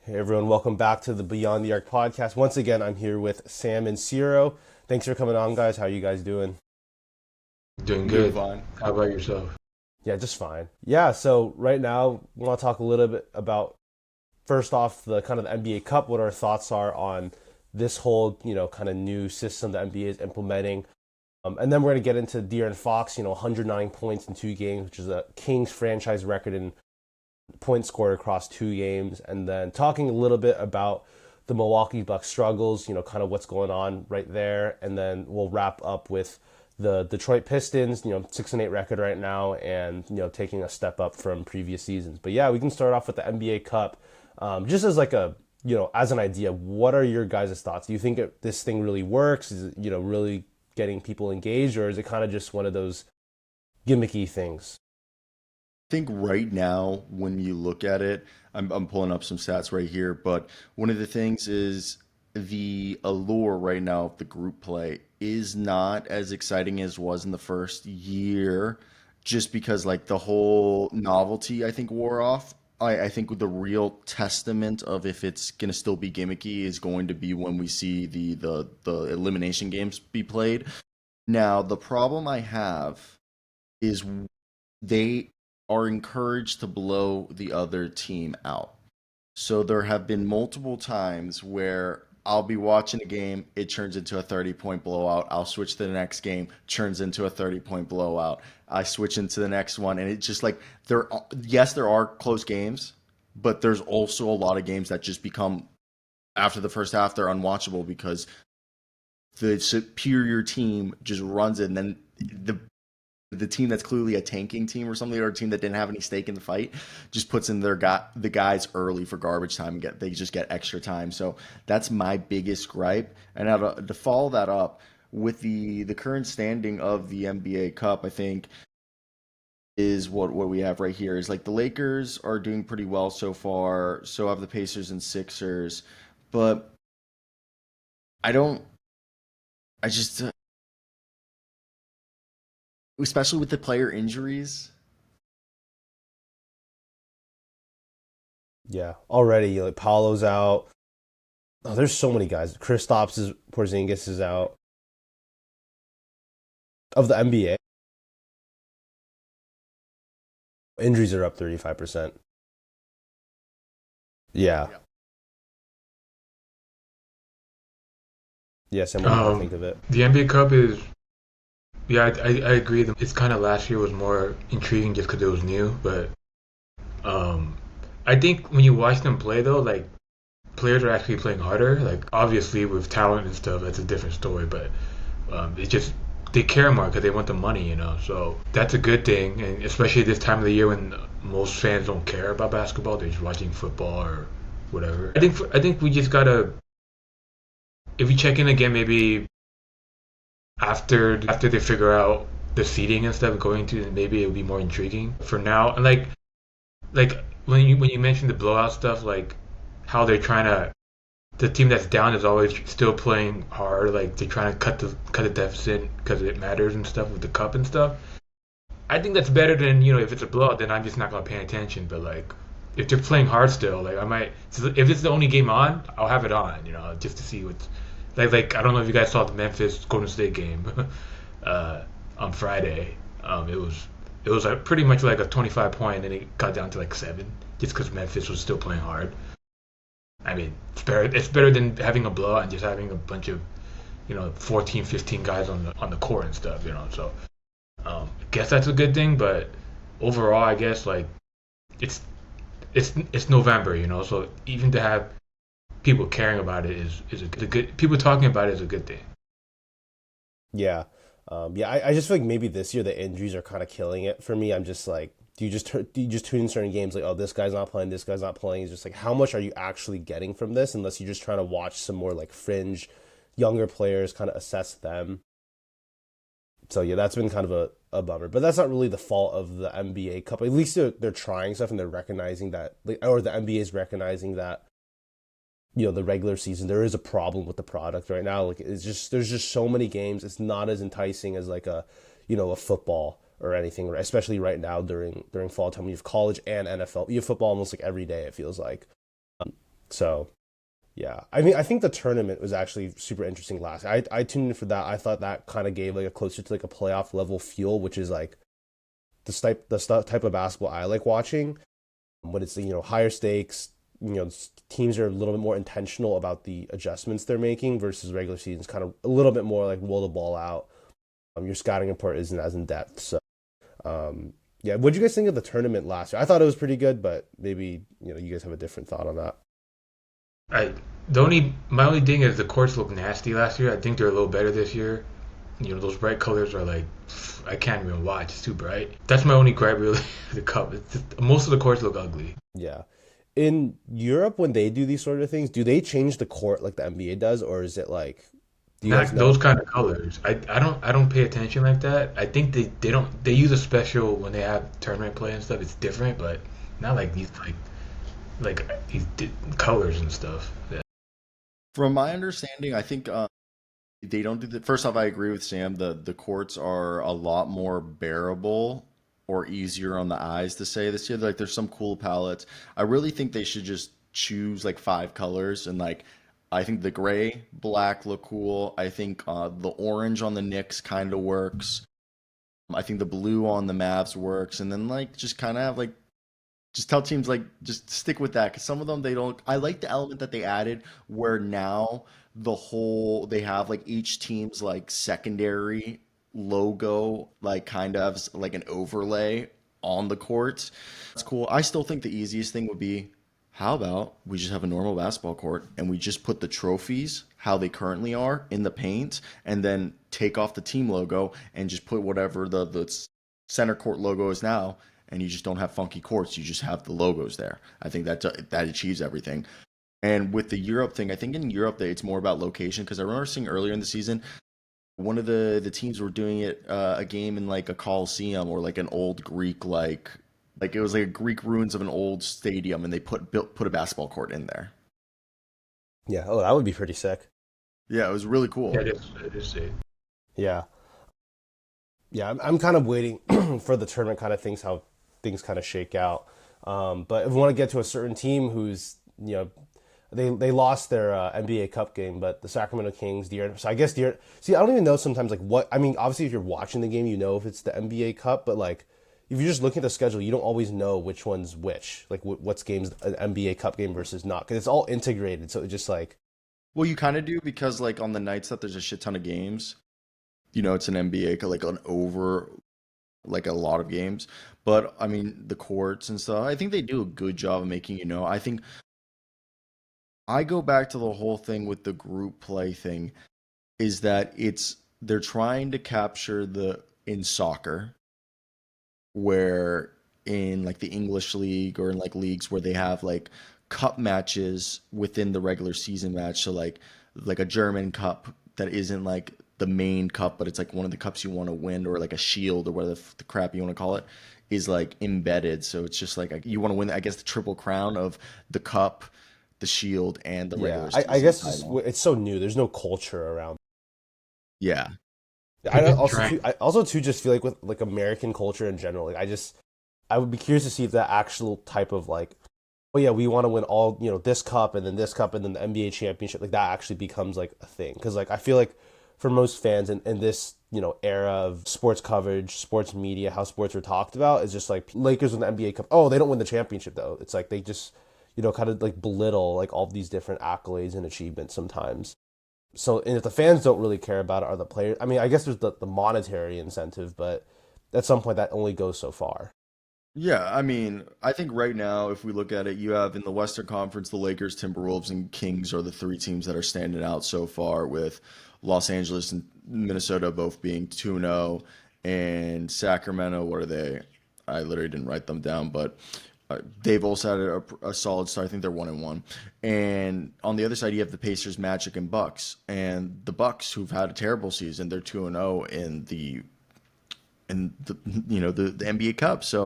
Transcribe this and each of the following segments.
Hey everyone, welcome back to the Beyond the Arc podcast. Once again, I'm here with Sam and Cyro. Thanks for coming on, guys. How are you guys doing? Doing I'm doing good. fine. How about yourself? Yeah, just fine. Yeah, so right now, we want to talk a little bit about first off the kind of the NBA Cup, what our thoughts are on this whole, kind of new system the NBA is implementing. And then we're going to get into De'Aaron Fox, 109 points in 2 games, which is a Kings franchise record in points scored across 2 games, and then talking a little bit about the Milwaukee Bucks struggles, kind of what's going on right there, and then we'll wrap up with the Detroit Pistons, 6-8 record right now, and taking a step up from previous seasons. But yeah, we can start off with the NBA Cup, just as like a as an idea. What are your guys' thoughts? Do you think this thing really works? Is it really getting people engaged, or is it kind of just one of those gimmicky things? I think right now, when you look at it, I'm pulling up some stats right here, but one of the things is the allure right now of the group play is not as exciting as was in the first year, just because like the whole novelty, I think, wore off. I think the real testament of if it's gonna still be gimmicky is going to be when we see the elimination games be played. Now, the problem I have is they are encouraged to blow the other team out. So there have been multiple times where I'll be watching a game, it turns into a 30-point blowout. I'll switch to the next game, turns into a 30-point blowout. I switch into the next one, and it's just like yes, there are close games, but there's also a lot of games that just become after the first half they're unwatchable because the superior team just runs it, and then the team that's clearly a tanking team or something, or a team that didn't have any stake in the fight, just puts in the guys early for garbage time and they just get extra time. So that's my biggest gripe. And now to follow that up with the current standing of the NBA Cup, I think is what we have right here is like the Lakers are doing pretty well so far. So have the Pacers and Sixers, but I don't. I just especially with the player injuries. Yeah, already like Paulo's out. Oh, there's so many guys. Kristaps is Porzingis is out of the NBA. Injuries are up 35%. Yeah, Yeah. yeah. Sam, what do you think Um, of it? the NBA Cup is, yeah, I agree. It's kind of last year was more intriguing just because it was new, but um, I think when you watch them play though, like players are actually playing harder. Like obviously with talent and stuff, that's a different story, but it's just they care more because they want the money, So that's a good thing, and especially this time of the year when most fans don't care about basketball, they're just watching football or whatever. I think we just gotta if we check in again maybe after they figure out the seating and stuff going to maybe it'll be more intriguing for now and like when you mentioned the blowout stuff like how they're trying to the team that's down is always still playing hard like they're trying to cut the deficit because it matters and stuff with the cup and stuff. I think that's better than if it's a blowout then I'm just not gonna pay attention but like if they're playing hard still like I might if it's the only game on I'll have it on just to see what's like I don't know if you guys saw the Memphis Golden State game uh, on Friday. It was like pretty much like a 25 point, and it got down to like seven, just because Memphis was still playing hard. I mean, it's better than having a blowout and just having a bunch of 14, 15 guys on the court and stuff. So I guess that's a good thing, but overall, I guess like it's it's November, so even to have people caring about it is a good people talking about it is a good thing. Yeah, yeah. I just feel like maybe this year the injuries are kind of killing it for me. I'm just like, do you just tune in certain games like, oh, this guy's not playing, this guy's not playing? It's just like, how much are you actually getting from this? Unless you're just trying to watch some more like fringe, younger players, kind of assess them. So yeah, that's been kind of a bummer. But that's not really the fault of the NBA Cup. At least they're trying stuff and they're recognizing that, like, or the NBA is recognizing that the regular season there is a problem with the product right now. Like it's just there's just so many games. It's not as enticing as like a football or anything, right? Especially right now during fall time. You have college and NFL. You have football almost like every day. It feels like. So yeah, I mean, I think the tournament was actually super interesting last. I tuned in for that. I thought that kind of gave like a closer to like a playoff level feel, which is like type of basketball I like watching. When it's higher stakes, teams are a little bit more intentional about the adjustments they're making versus regular seasons, kind of a little bit more like roll the ball out. Your scouting report isn't as in depth. So yeah, what did you guys think of the tournament last year? I thought it was pretty good, but maybe you guys have a different thought on that. I the only my only thing is the courts look nasty last year. I think they're a little better this year. Those bright colors are like I can't even watch. It's too bright. That's my only gripe really. The cup. Most of the courts look ugly. Yeah. In Europe, when they do these sort of things, do they change the court like the NBA does, or is it like, do you guys Not those know? kind of colors. I don't pay attention like that. I think they don't they use a special when they have tournament play and stuff. It's different, but not like these colors and stuff. Yeah. From my understanding, I think they don't do the first off, I agree with Sam. The courts are a lot more bearable or easier on the eyes to say this year. Like there's some cool palettes. I really think they should just choose like five colors and like I think the gray, black look cool. I think the orange on the Knicks kind of works. I think the blue on the Mavs works, and then like just kind of have like just tell teams like just stick with that because some of them they don't. I like the element that they added where now they have like each team's like secondary logo like kind of like an overlay on the court. It's cool. I still think the easiest thing would be how about we just have a normal basketball court and we just put the trophies how they currently are in the paint and then take off the team logo and just put whatever the center court logo is now and you just don't have funky courts. You just have the logos there. I think that achieves everything. And with the Europe thing, I think in Europe it's more about location because I remember seeing earlier in the season one of the teams were doing it a game in like a coliseum or like an old Greek like it was like a Greek ruins of an old stadium and they put a basketball court in there. Yeah, oh, that would be pretty sick. Yeah, it was really Yeah, cool. it is it. Yeah, yeah, I'm kind of waiting for the tournament kind of things how things kind of shake out. But if we want to get to a certain team who's they lost their NBA Cup game, but the Sacramento Kings, so I guess see, I don't even know sometimes like what I mean. Obviously, if you're watching the game, you know if it's the NBA Cup, but like if you're just looking at the schedule, you don't always know which one's which, like what's games an NBA Cup game versus not, because it's all integrated. So it just like Well, you kind of do because like on the nights that there's a shit ton of games, it's an NBA like an over like a lot of games. But I mean the courts and stuff, I think they do a good job of making I think I go back to the whole thing with the group play thing is that they're trying to capture the in soccer where in like the English league or in like leagues where they have like cup matches within the regular season match. So like a German cup that isn't like the main cup, but it's like one of the cups you want to win or like a shield or whatever the crap you want to call it is like embedded. So it's just like you want to win, I guess, the triple crown of the cup, the shield, and the yeah, regular I season guess just title. it's so new. There's no culture around. Yeah. I don't- also Trying. too I also too just feel like with like American culture in general, like I would be curious to see if that actual type of like, oh yeah, we want to win all, this cup and then this cup and then the NBA championship, like that actually becomes like a thing. Because like I feel like for most fans in this, era of sports coverage, sports media, how sports are talked about is just like Lakers win the NBA cup. Oh, they don't win the championship though. It's like they just, kind of like belittle like all these different accolades and achievements sometimes. So, and if the fans don't really care about it, are the players? I mean, I guess there's the monetary incentive, but at some point that only goes so far. Yeah, I mean, I think right now, if we look at it, you have in the Western Conference, the Lakers, Timberwolves, and Kings are the three teams that are standing out so far, with Los Angeles and Minnesota both being 2-0, and Sacramento, what are they? I literally didn't write them down, but they've also had a solid start. I think they're 1-1. And on the other side, you have the Pacers, Magic, and Bucks. And the Bucks, who've had a terrible season, they're 2-0 in the the NBA Cup. So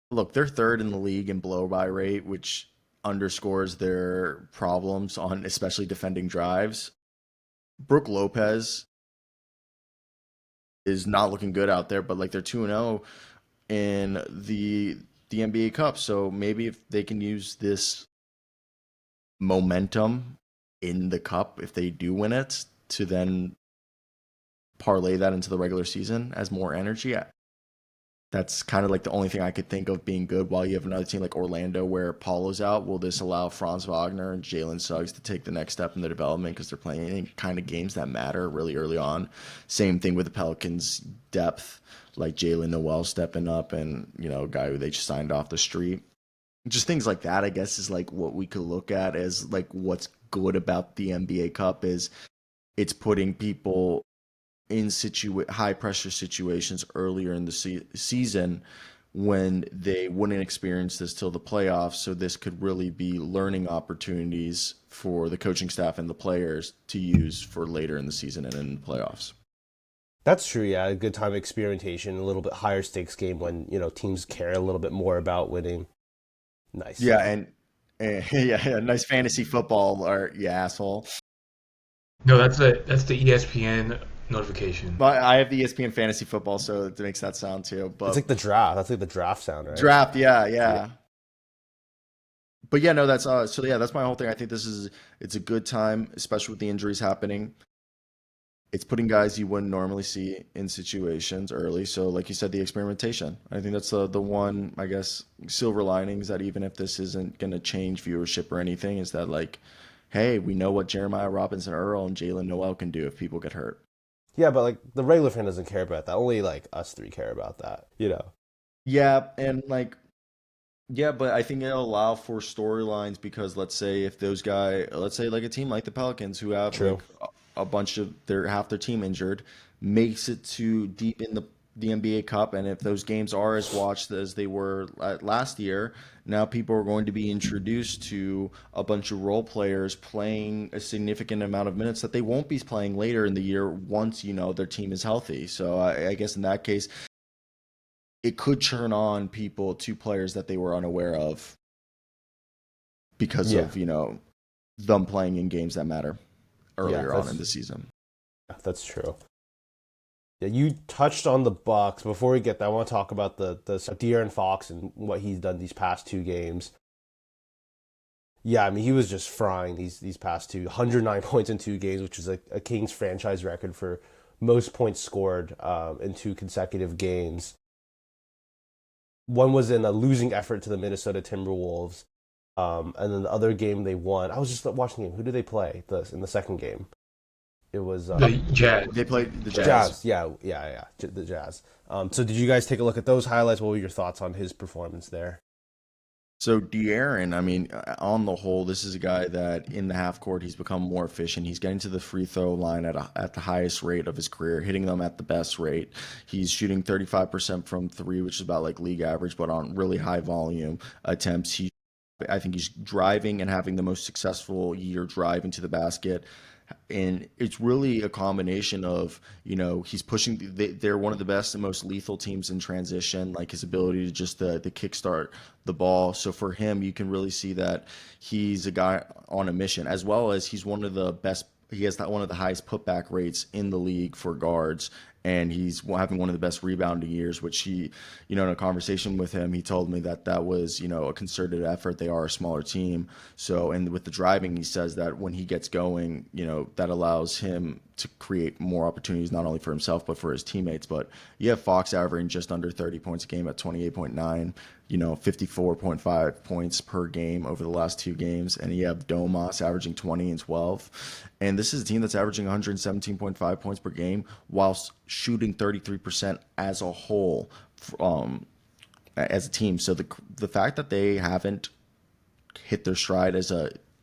look, they're third in the league in blow by rate, which underscores their problems on especially defending drives. Brooke Lopez is not looking good out there, but like they're 2-0 in the NBA Cup. So maybe if they can use this momentum in the cup if they do win it to then parlay that into the regular season as more energy. That's kind of like the only thing I could think of being good while you have another team like Orlando where Paulo's out. Will this allow Franz Wagner and Jalen Suggs to take the next step in their development because they're playing any kind of games that matter really early on? Same thing with the Pelicans' depth, like Jalen Noel stepping up and, a guy who they just signed off the street. Just things like that, I guess, is like what we could look at as like what's good about the NBA Cup is it's putting people in high pressure situations earlier in the season when they wouldn't experience this till the playoffs. So this could really be learning opportunities for the coaching staff and the players to use for later in the season and in the playoffs. That's true. Yeah, a good time of experimentation, a little bit higher stakes game when teams care a little bit more about winning. Nice. Yeah, and yeah, nice fantasy football, or you asshole. No, that's the ESPN notification. But I have the ESPN fantasy football, so it makes that sound too. It's But like the draft. That's like the draft sound, right? draft, yeah, Yeah. yeah. But yeah, no, that's so yeah, that's my whole thing. I think it's a good time, especially with the injuries happening. It's putting guys you wouldn't normally see in situations early. So, like you said, the experimentation. I think that's the one, I guess, silver linings that even if this isn't going to change viewership or anything, is that like, hey, we know what Jeremiah Robinson Earl and Jalen Noel can do if people get hurt. Yeah, but like the regular fan doesn't care about that. Only like us three care about that. Yeah, and like yeah, but I think it'll allow for storylines because let's say if those guys, let's say like a team like the Pelicans who have True. like a bunch of their half their team injured, makes it to deep in the NBA Cup, and if those games are as watched as they were last year, now people are going to be introduced to a bunch of role players playing a significant amount of minutes that they won't be playing later in the year once their team is healthy. So I guess in that case it could turn on people to players that they were unaware of because Yeah. of, them playing in games that matter Yeah, earlier on in the season. that's true. Yeah, you touched on the Bucks. Before we get that, I want to talk about the De'Aaron Fox and what he's done these past two games. Yeah, I mean he was just frying these past two, 109 points in two games, which is a Kings franchise record for most points scored in two consecutive games. One was in a losing effort to the Minnesota Timberwolves, and then the other game they won. I was just watching the game. Who did they play in the second game? It was The Jazz. They played the Jazz. Jazz. Yeah, the Jazz. So did you guys take a look at those highlights? What were your thoughts on his performance there? So De'Aaron, I mean, on the whole, this is a guy that in the half court he's become more efficient. He's getting to the free throw line at the highest rate of his career, hitting them at the best rate. He's shooting 35% from three, which is about like league average, but on really high volume attempts. I think he's driving and having the most successful year driving to the basket. And it's really a combination of, he's pushing. They're one of the best and most lethal teams in transition. Like his ability to just the kickstart the ball. So for him, you can really see that he's a guy on a mission, as well as he's one of the best. He has one of the highest putback rates in the league for guards, and he's having one of the best rebounding years. Which he, in a conversation with him, he told me that was a concerted effort. They are a smaller team, so and with the driving, he says that when he gets going, that allows him to create more opportunities not only for himself but for his teammates. But you have Fox averaging just under 30 points a game at 28.9. 54.5 points per game over the last two games. And you have Domas averaging 20 and 12. And this is a team that's averaging 117.5 points per game whilst shooting 33% as a whole as a team. So the fact that they haven't hit their stride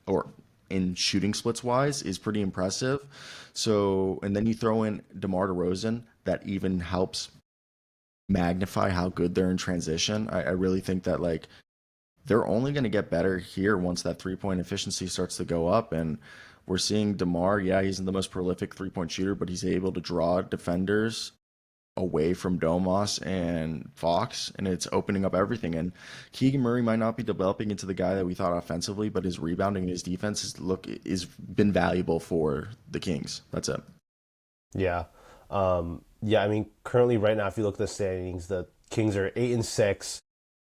or in shooting splits wise is pretty impressive. So, and then you throw in DeMar DeRozan, that even helps magnify how good they're in transition. I really think that like they're only going to get better here once that 3-point efficiency starts to go up. And we're seeing DeMar, yeah, he's the most prolific 3-point shooter, but he's able to draw defenders away from Domas and Fox, and it's opening up everything. And Keegan Murray might not be developing into the guy that we thought offensively, but his rebounding and his defense is been valuable for the Kings. That's it. Yeah. Yeah, I mean, currently right now, if you look at the standings, the Kings are 8-6.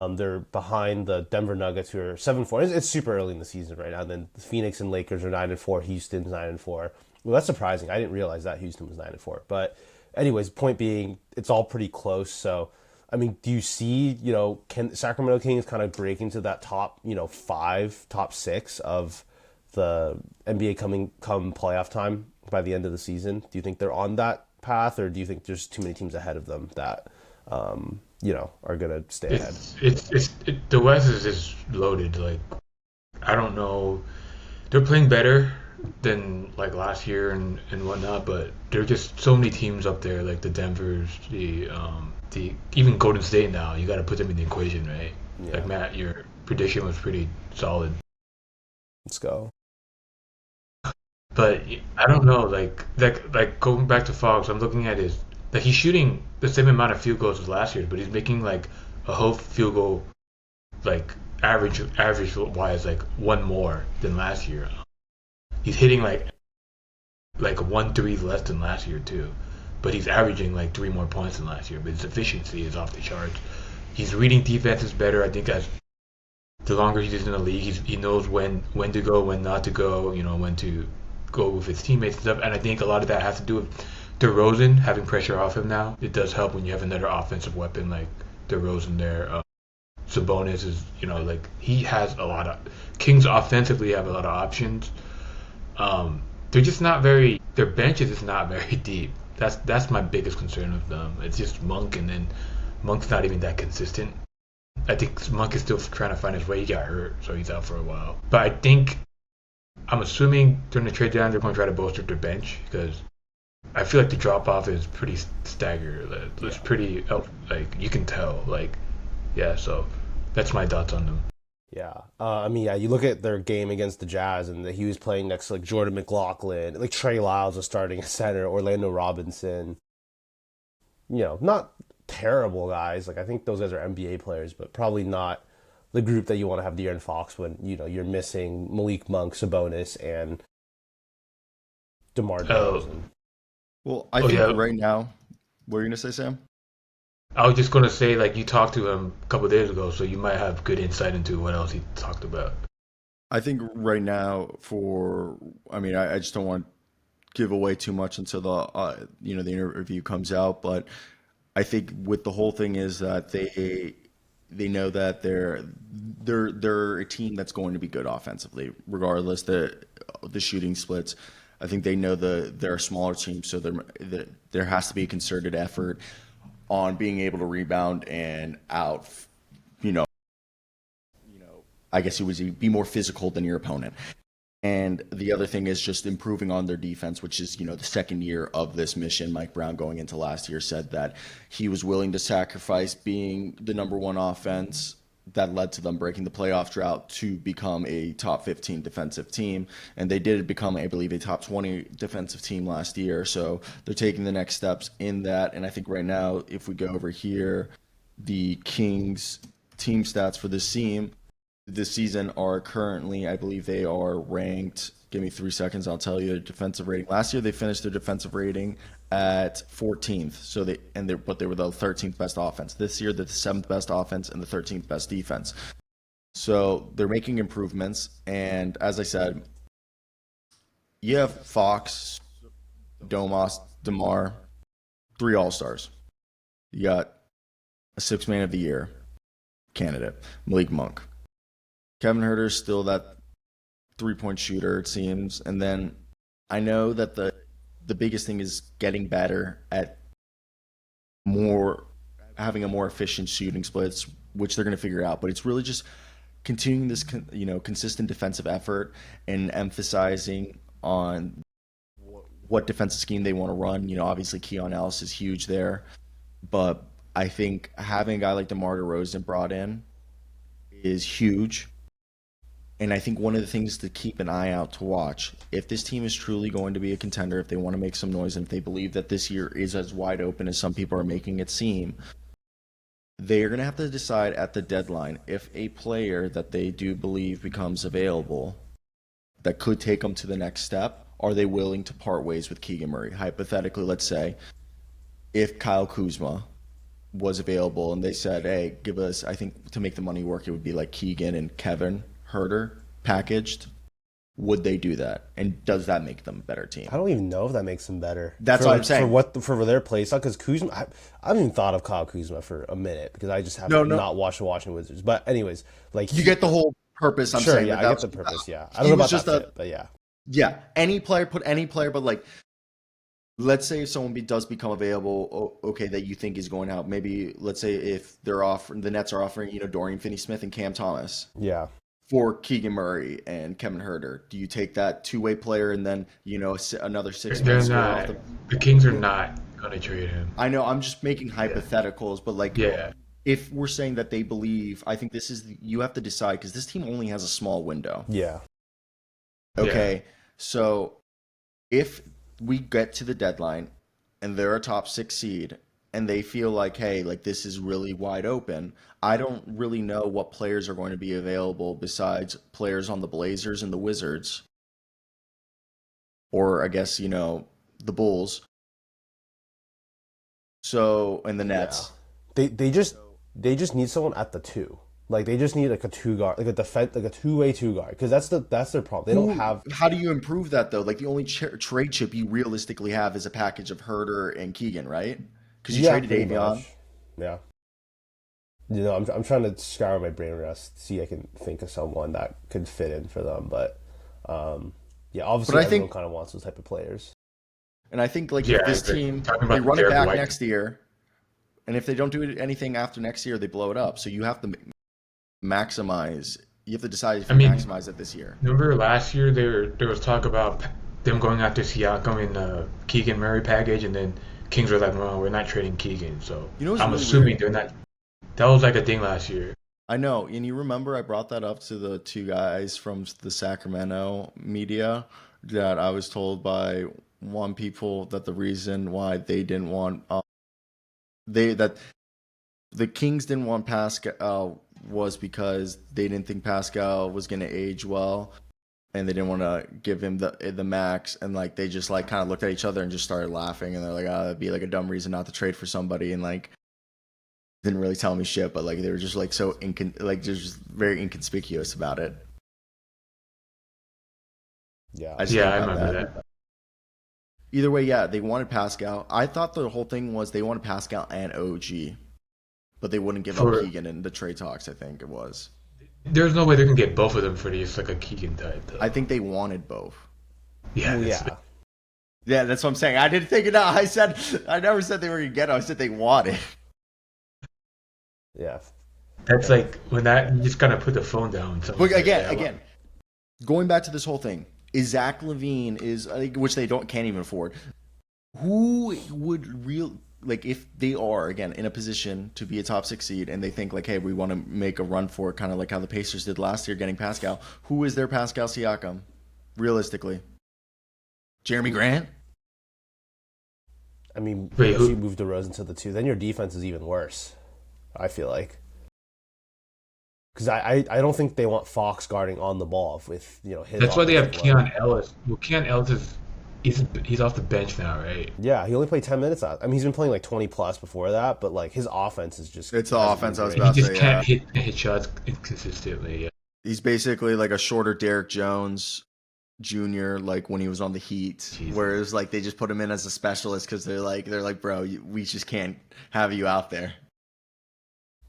They're behind the Denver Nuggets, who are 7-4. It's super early in the season right now. And then Phoenix and Lakers are 9-4. Houston's 9-4. Well, that's surprising. I didn't realize that Houston was 9-4. But, anyways, point being, it's all pretty close. So, I mean, do you see, can Sacramento Kings kind of break into that top, five, top six of the NBA come playoff time by the end of the season? Do you think they're on that path, or do you think there's too many teams ahead of them that are gonna stay ahead? The West is just loaded. Like I don't know, they're playing better than like last year and whatnot, but there are just so many teams up there, like the Denver's, the even Golden State now. You got to put them in the equation, right? Yeah, Like Matt, your prediction was pretty solid, let's go. but I don't know. Like going back to Fox, I'm looking at his like he's shooting the same amount of field goals as last year, but he's making like a whole field goal like average wise like one more than last year. He's hitting like 1 3 less than last year too, but he's averaging like 3 more points than last year. But his efficiency is off the charts. He's reading defenses better. I think as the longer he's in the league, he knows when to go, when not to go. When to go with his teammates and stuff. And I think a lot of that has to do with DeRozan having pressure off him now. It does help when you have another offensive weapon like DeRozan there. Sabonis is, like he has a lot of Kings offensively have a lot of options. They're just not very. Their bench is just not very deep. That's my biggest concern with them. It's just Monk, and then Monk's not even that consistent. I think Monk is still trying to find his way. He got hurt, so he's out for a while. But I think I'm assuming during the trade deadline they're going to try to bolster their bench because I feel like the drop off is pretty staggered. It's Yeah. pretty like you can tell. Like yeah, so that's my thoughts on them. Yeah. I mean, yeah, you look at their game against the Jazz, and he was playing next to like Jordan McLaughlin, like Trey Lyles was starting at center, Orlando Robinson. Not terrible guys. Like I think those guys are NBA players, but probably not the group that you want to have De'Aaron Fox when you're missing Malik Monk, Sabonis, and DeMar Oh, DeRozan. Well, I oh think yeah. right now, what are you gonna say, Sam? I was just gonna say like you talked to him a couple of days ago, so you might have good insight into what else he talked about. I think right now, I mean, I just don't want to give away too much until the interview comes out, but I think with the whole thing is that they know that they're a team that's going to be good offensively, regardless the shooting splits. I think they know they're a smaller team, so there has to be a concerted effort on being able to rebound and you know, I guess it would be more physical than your opponent. And the other thing is just improving on their defense, which is, the second year of this mission. Mike Brown going into last year said that he was willing to sacrifice being the number one offense that led to them breaking the playoff drought to become a top 15 defensive team. And they did become, I believe, a top 20 defensive team last year. So they're taking the next steps in that. And I think right now, if we go over here, the Kings team stats for this season are currently, I believe they are ranked. Give me 3 seconds, I'll tell you their defensive rating. Last year they finished their defensive rating at 14th. But they were the 13th best offense. This year they're the 7th best offense and the 13th best defense. So they're making improvements. And as I said, you have Fox, Domas, DeMar, three All Stars. You got a six man of the year candidate, Malik Monk. Kevin Herter's still that 3-point shooter, it seems. And then I know that the biggest thing is getting better at more having a more efficient shooting splits, which they're going to figure out. But it's really just continuing this consistent defensive effort and emphasizing on what defensive scheme they want to run. Obviously Keon Ellis is huge there, but I think having a guy like DeMar DeRozan brought in is huge. And I think one of the things to keep an eye out to watch, if this team is truly going to be a contender, if they want to make some noise, and if they believe that this year is as wide open as some people are making it seem, they are going to have to decide at the deadline if a player that they do believe becomes available that could take them to the next step, are they willing to part ways with Keegan Murray? Hypothetically, let's say if Kyle Kuzma was available and they said, hey, give us, I think to make the money work, it would be like Keegan and Kevin Herter packaged. Would they do that? And does that make them a better team? I don't even know if that makes them better. That's for what I'm like saying. for their play style. Because Kuzma, I haven't even thought of Kyle Kuzma for a minute because I just have No, no. not watched the Washington Wizards. But anyways, like You get the whole purpose. I'm sure, saying yeah, that I that get was the purpose. Yeah, I don't he know was about just that a fit, but yeah, yeah. Any player, put any player, but like let's say if someone does become available, okay, that you think is going out. Maybe let's say if they're offering the Nets are offering, Dorian Finney-Smith and Cam Thomas yeah, for Keegan Murray and Kevin Herter. Do you take that two-way player and then another six-man They're scorer off not. the? The Kings are not gonna trade him. I know I'm just making Yeah. hypotheticals, but like Yeah. if we're saying that they believe, I think you have to decide because this team only has a small window. yeah, Yeah. Okay, so if we get to the deadline and they're a top six seed and they feel like, hey, like this is really wide open, I don't really know what players are going to be available besides players on the Blazers and the Wizards, or I guess, the Bulls. So, and the yeah. Nets. They just need someone at the two. Like they just need like a two guard, like a defense, like a two-way two guard, because that's their problem. They don't have. How do you improve that though? Like the only trade chip you realistically have is a package of Herter and Keegan, right? Because you Yeah, traded pretty Avion. much. Yeah. I'm trying to scour my brain rest, see if I can think of someone that could fit in for them, but yeah, But obviously I everyone think, kind of wants those type of players. and I think like Yeah, if this I agree. team Talking they about the run it Derek back White. next year, and if they don't do anything after next year, they blow it up. So you have to maximize. You have to decide if I you mean, maximize it this year. remember last year there was talk about them going after Siakam in the Keegan Murray package, and then Kings were like, "No, we're not trading Keegan." So What's I'm really weird? assuming they're not. That was like a thing last year. I know, and you remember I brought that up to the two guys from the Sacramento media that I was told by one people that the reason why they didn't want they that the Kings didn't want Pascal was because they didn't think Pascal was going to age well, and they didn't want to give him the max, and like they just like kind of looked at each other and just started laughing, and they're like, "Oh, that'd be like a dumb reason not to trade for somebody," and like didn't really tell me shit, but like they were just like like just very inconspicuous about it. Yeah. I just Yeah, think I about remember that. that. Either way, yeah, they wanted Pascal. I thought the whole thing was they wanted Pascal and OG, but they wouldn't give up For Keegan in the trade talks. I think it was. there's no way they can get both of them for just like a Keegan type I though. think they wanted both. Yeah, Well, that's yeah. Yeah, that's what I'm saying. I didn't think it out. I never said they were gonna get it. I said they wanted. Yeah. that's like when that you just gotta put the phone down. When But someone's like, yeah, well, again, going back to this whole thing, is Zach Levine which they can't even afford. Who would like if they are again in a position to be a top six seed and they think like, hey, we want to make a run for it, kind of like how the Pacers did last year, getting Pascal. Who is their Pascal Siakam, realistically? Jeremy Grant. I mean, wait, unless you who? move DeRozan to the two, then your defense is even worse. I feel like because I don't think they want Fox guarding on the ball with his That's why they have offensive load. Keon Ellis. Well, Keon Ellis is he's off the bench now, right? Yeah, he only played 10 minutes. I mean, he's been playing like 20 plus before that, but like his offense is just It's the hasn't been offense I was great. He about to just say. can't Yeah, hit shots consistently. Yeah. he's basically like a shorter Derek Jones Jr. Like when he was on the Heat, Jesus. whereas like they just put him in as a specialist because they're like, bro, we just can't have you out there.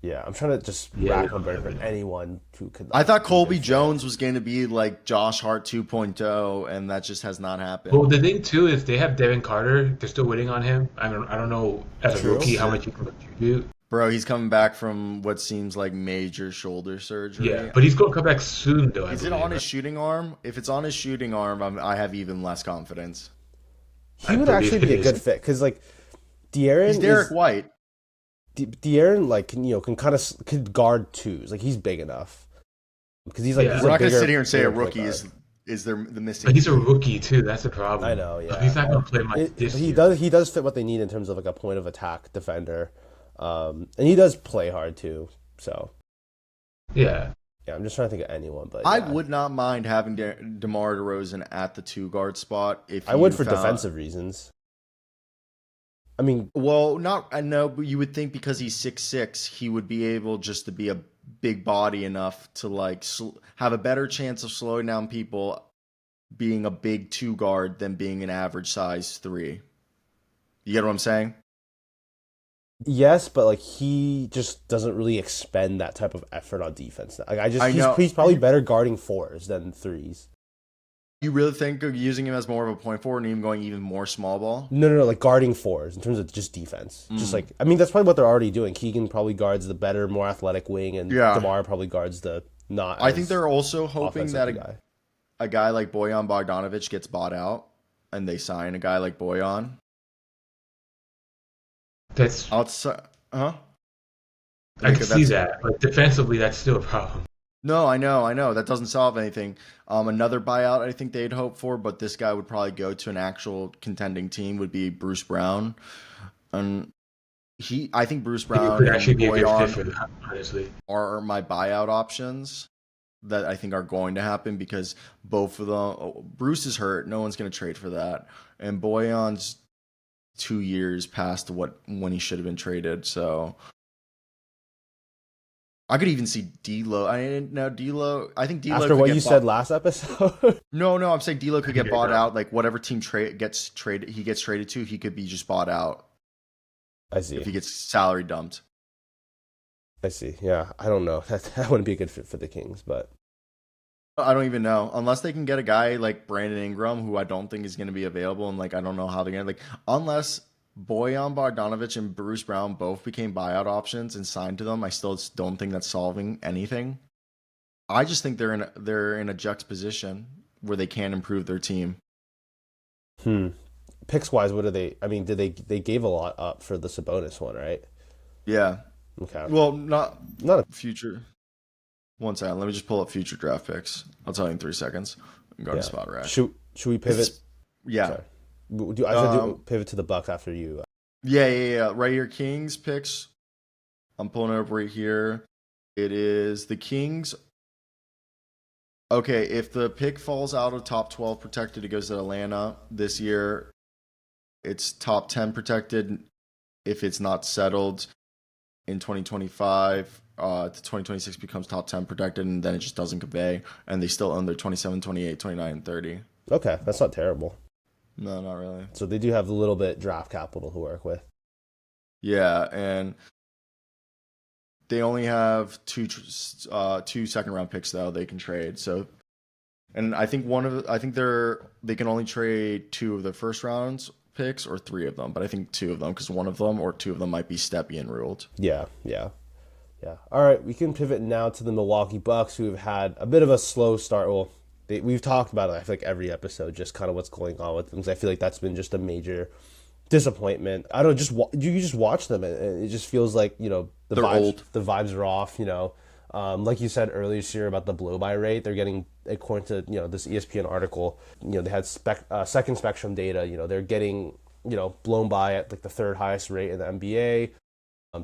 Yeah, I'm trying to just Yeah, rack we my don't brain have for it. anyone who could. I thought Like, be a Colby good fit. Jones was going to be like Josh Hart 2.0, and that just has not Well, happened. the thing too is they have Devin Carter. They're still waiting on him. I don't know as a True. rookie how much he can contribute. Bro, he's coming back from what seems like major shoulder Yeah, surgery. but he's gonna come back soon though. I Is it believe. on his shooting arm? If it's on his shooting arm, I have even less confidence. He I would believe actually be it a is. good fit because like He's De'Aaron Derek is White. De'Aaron like can kind of could guard twos. Like he's big enough because he's like Yeah. he's We're a not going to bigger, sit here and say a bigger point rookie guard. is the missing But he's a piece. rookie too. That's the problem. I know, He's yeah. not gonna play much this He year. does fit what they need in terms of like a point of attack defender, and he does play hard too. So Yeah, yeah, I'm just trying to think of anyone, but I yeah. would not mind having DeMar DeRozan at the two guard spot if I would you for found. defensive reasons. I mean, Well, not I know, but you would think because he's 6'6", he would be able just to be a big body enough to like have a better chance of slowing down people being a big two guard than being an average size three. You get what I'm saying? yes, but like he just doesn't really expend that type of effort on defense. Like I just I know. he's probably better guarding fours than threes. You really think of using him as more of a point forward and even going even more small ball? No, no, no, like guarding fours in terms of just defense. Just Mm. like I mean, that's probably what they're already doing. Keegan probably guards the better, more athletic wing, and Yeah. Demar probably guards the not I think as they're also hoping offensive that guy. a guy like Bojan Bogdanovic gets bought out and they sign a guy like Bojan. That's Outside, huh? I can see That's that, but defensively, that's still a problem. no, I know. That doesn't solve anything. Another buyout I think they'd hope for, but this guy would probably go to an actual contending team would be Bruce Brown. And I think Bruce He Brown could actually and be a good fit Boyan for that, honestly. are my buyout options that I think are going to happen because both of them. Bruce is hurt. No one's going to trade for that, and Boyan's 2 years past what when he should have been traded. So I could even see D'Lo. I didn't know D'Lo. I think D'Lo After could what you get said bought. last episode, No, no, I'm saying D'Lo could get Yeah, bought no. out. Like whatever team gets traded, he gets traded to. He could be just bought out I if see. he gets salary dumped. I see. Yeah, I don't know. That wouldn't be a good fit for the Kings, but I don't even know unless they can get a guy like Brandon Ingram, who I don't think is going to be available, and like I don't know how they're going to like unless Bojan Bogdanovic and Bruce Brown both became buyout options and signed to them. I still don't think that's solving anything. I just think they're in a juxtaposition where they can improve their team. hmm. Picks wise, what do they? I mean, did they gave a lot up for the Sabonis one, right? Yeah. Okay, Well, not not a, future. One second. Let me just pull up future draft picks. I'll tell you in 3 seconds. I'm going to yeah. spot rack. Should we pivot? Yeah. Sorry, I should Um. do pivot to the Bucks after you. Yeah. Right here, Kings picks. I'm pulling it up right here. It is the Kings. Okay, if the pick falls out of top 12 protected, it goes to Atlanta this year. It's top 10 protected. If it's not settled in 2025, to 2026 becomes top 10 protected, and then it just doesn't convey. And they still own their 27, 28, 29, and 30. Okay, that's not terrible. No, not really. So they do have a little bit draft capital to work with. Yeah, and they only have two second round picks though they can trade. So, and I think they can only trade two of the first rounds picks or three of them, but I think two of them because one of them or two of them might be Stepien ruled. Yeah, yeah, yeah. All right, we can pivot now to the Milwaukee Bucks, who have had a bit of a slow start. Well, we've talked about it. I feel like every episode, just kind of what's going on with them. 'Cause I feel like that's been just a major disappointment. I don't know, just you just watch them, and it just feels like They're old. the vibes are off. Like you said earlier this year about the blow by rate, they're getting according to this ESPN article. They had second spectrum data. They're getting blown by at like the third highest rate in the NBA.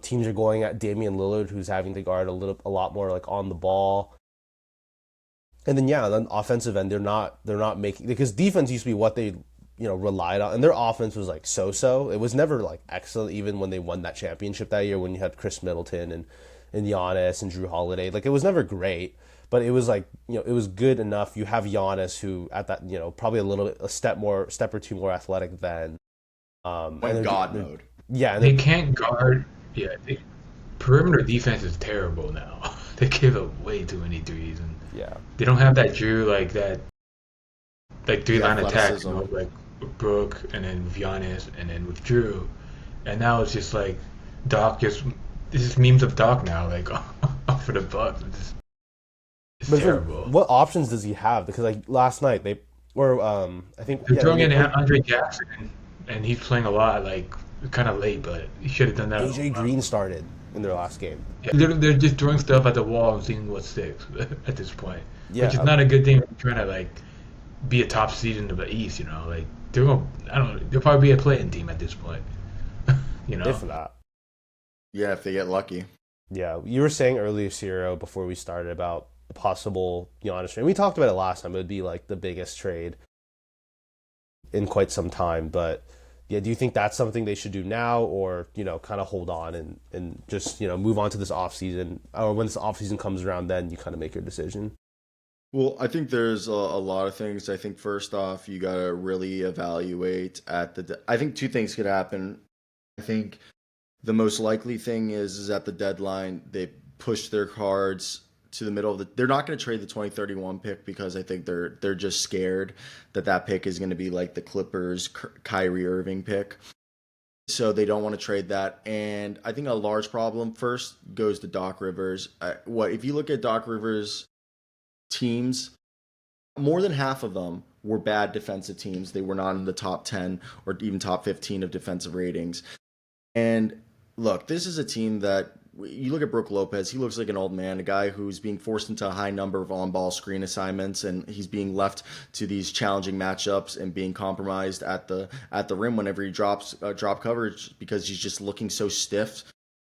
Teams are going at Damian Lillard, who's having to guard a lot more like on the ball. And then then offensive end, they're not making because defense used to be what they relied on, and their offense was like so. It was never like excellent, even when they won that championship that year when you had Chris Middleton and Giannis and Drew Holiday. Like it was never great, but it was like it was good enough. You have Giannis, who at that probably a step or two more athletic than Went God mode. yeah, and They can't guard. Yeah, perimeter defense is terrible now. They give up way too many threes, and yeah. they don't have that Drew like three The line attack, athleticism. like with Brooke and then with Giannis and then with Drew, and now it's just like Doc just this is memes of Doc now, like for the Bucks. It's But terrible. what options does he have? Because like last night they or I think They're throwing they in played Andre Jackson, and he's playing a lot, like kind of late, but he should have done that. AJ Green started in their last game. Yeah, they're just throwing stuff at the wall and seeing what sticks at this point, Yeah, which is not a good thing. If you're trying to like be a top seed in the East, like they're going. I don't know. They'll probably be a play-in team at this point. if not. Yeah, if they get lucky. Yeah, you were saying earlier, Ciro, before we started about the possible Giannis trade. We talked about it last time. It would be like the biggest trade in quite some time, but Yeah, do you think that's something they should do now, or kind of hold on and just move on to this off season, or when this off season comes around, then you kind of make your decision? Well, I think there's a lot of things. I think first off, you got to really evaluate at I think two things could happen. I think the most likely thing is at the deadline they push their cards to the middle of the. They're not going to trade the 2031 pick because I think they're just scared that that pick is going to be like the Clippers Kyrie Irving pick. So they don't want to trade that. And I think a large problem first goes to Doc Rivers. What if you look at Doc Rivers teams, more than half of them were bad defensive teams. They were not in the top 10 or even top 15 of defensive ratings. And look, this is a team that you look at Brook Lopez, he looks like an old man, a guy who's being forced into a high number of on ball screen assignments, and he's being left to these challenging matchups and being compromised at the rim whenever he drops drop coverage because he's just looking so stiff.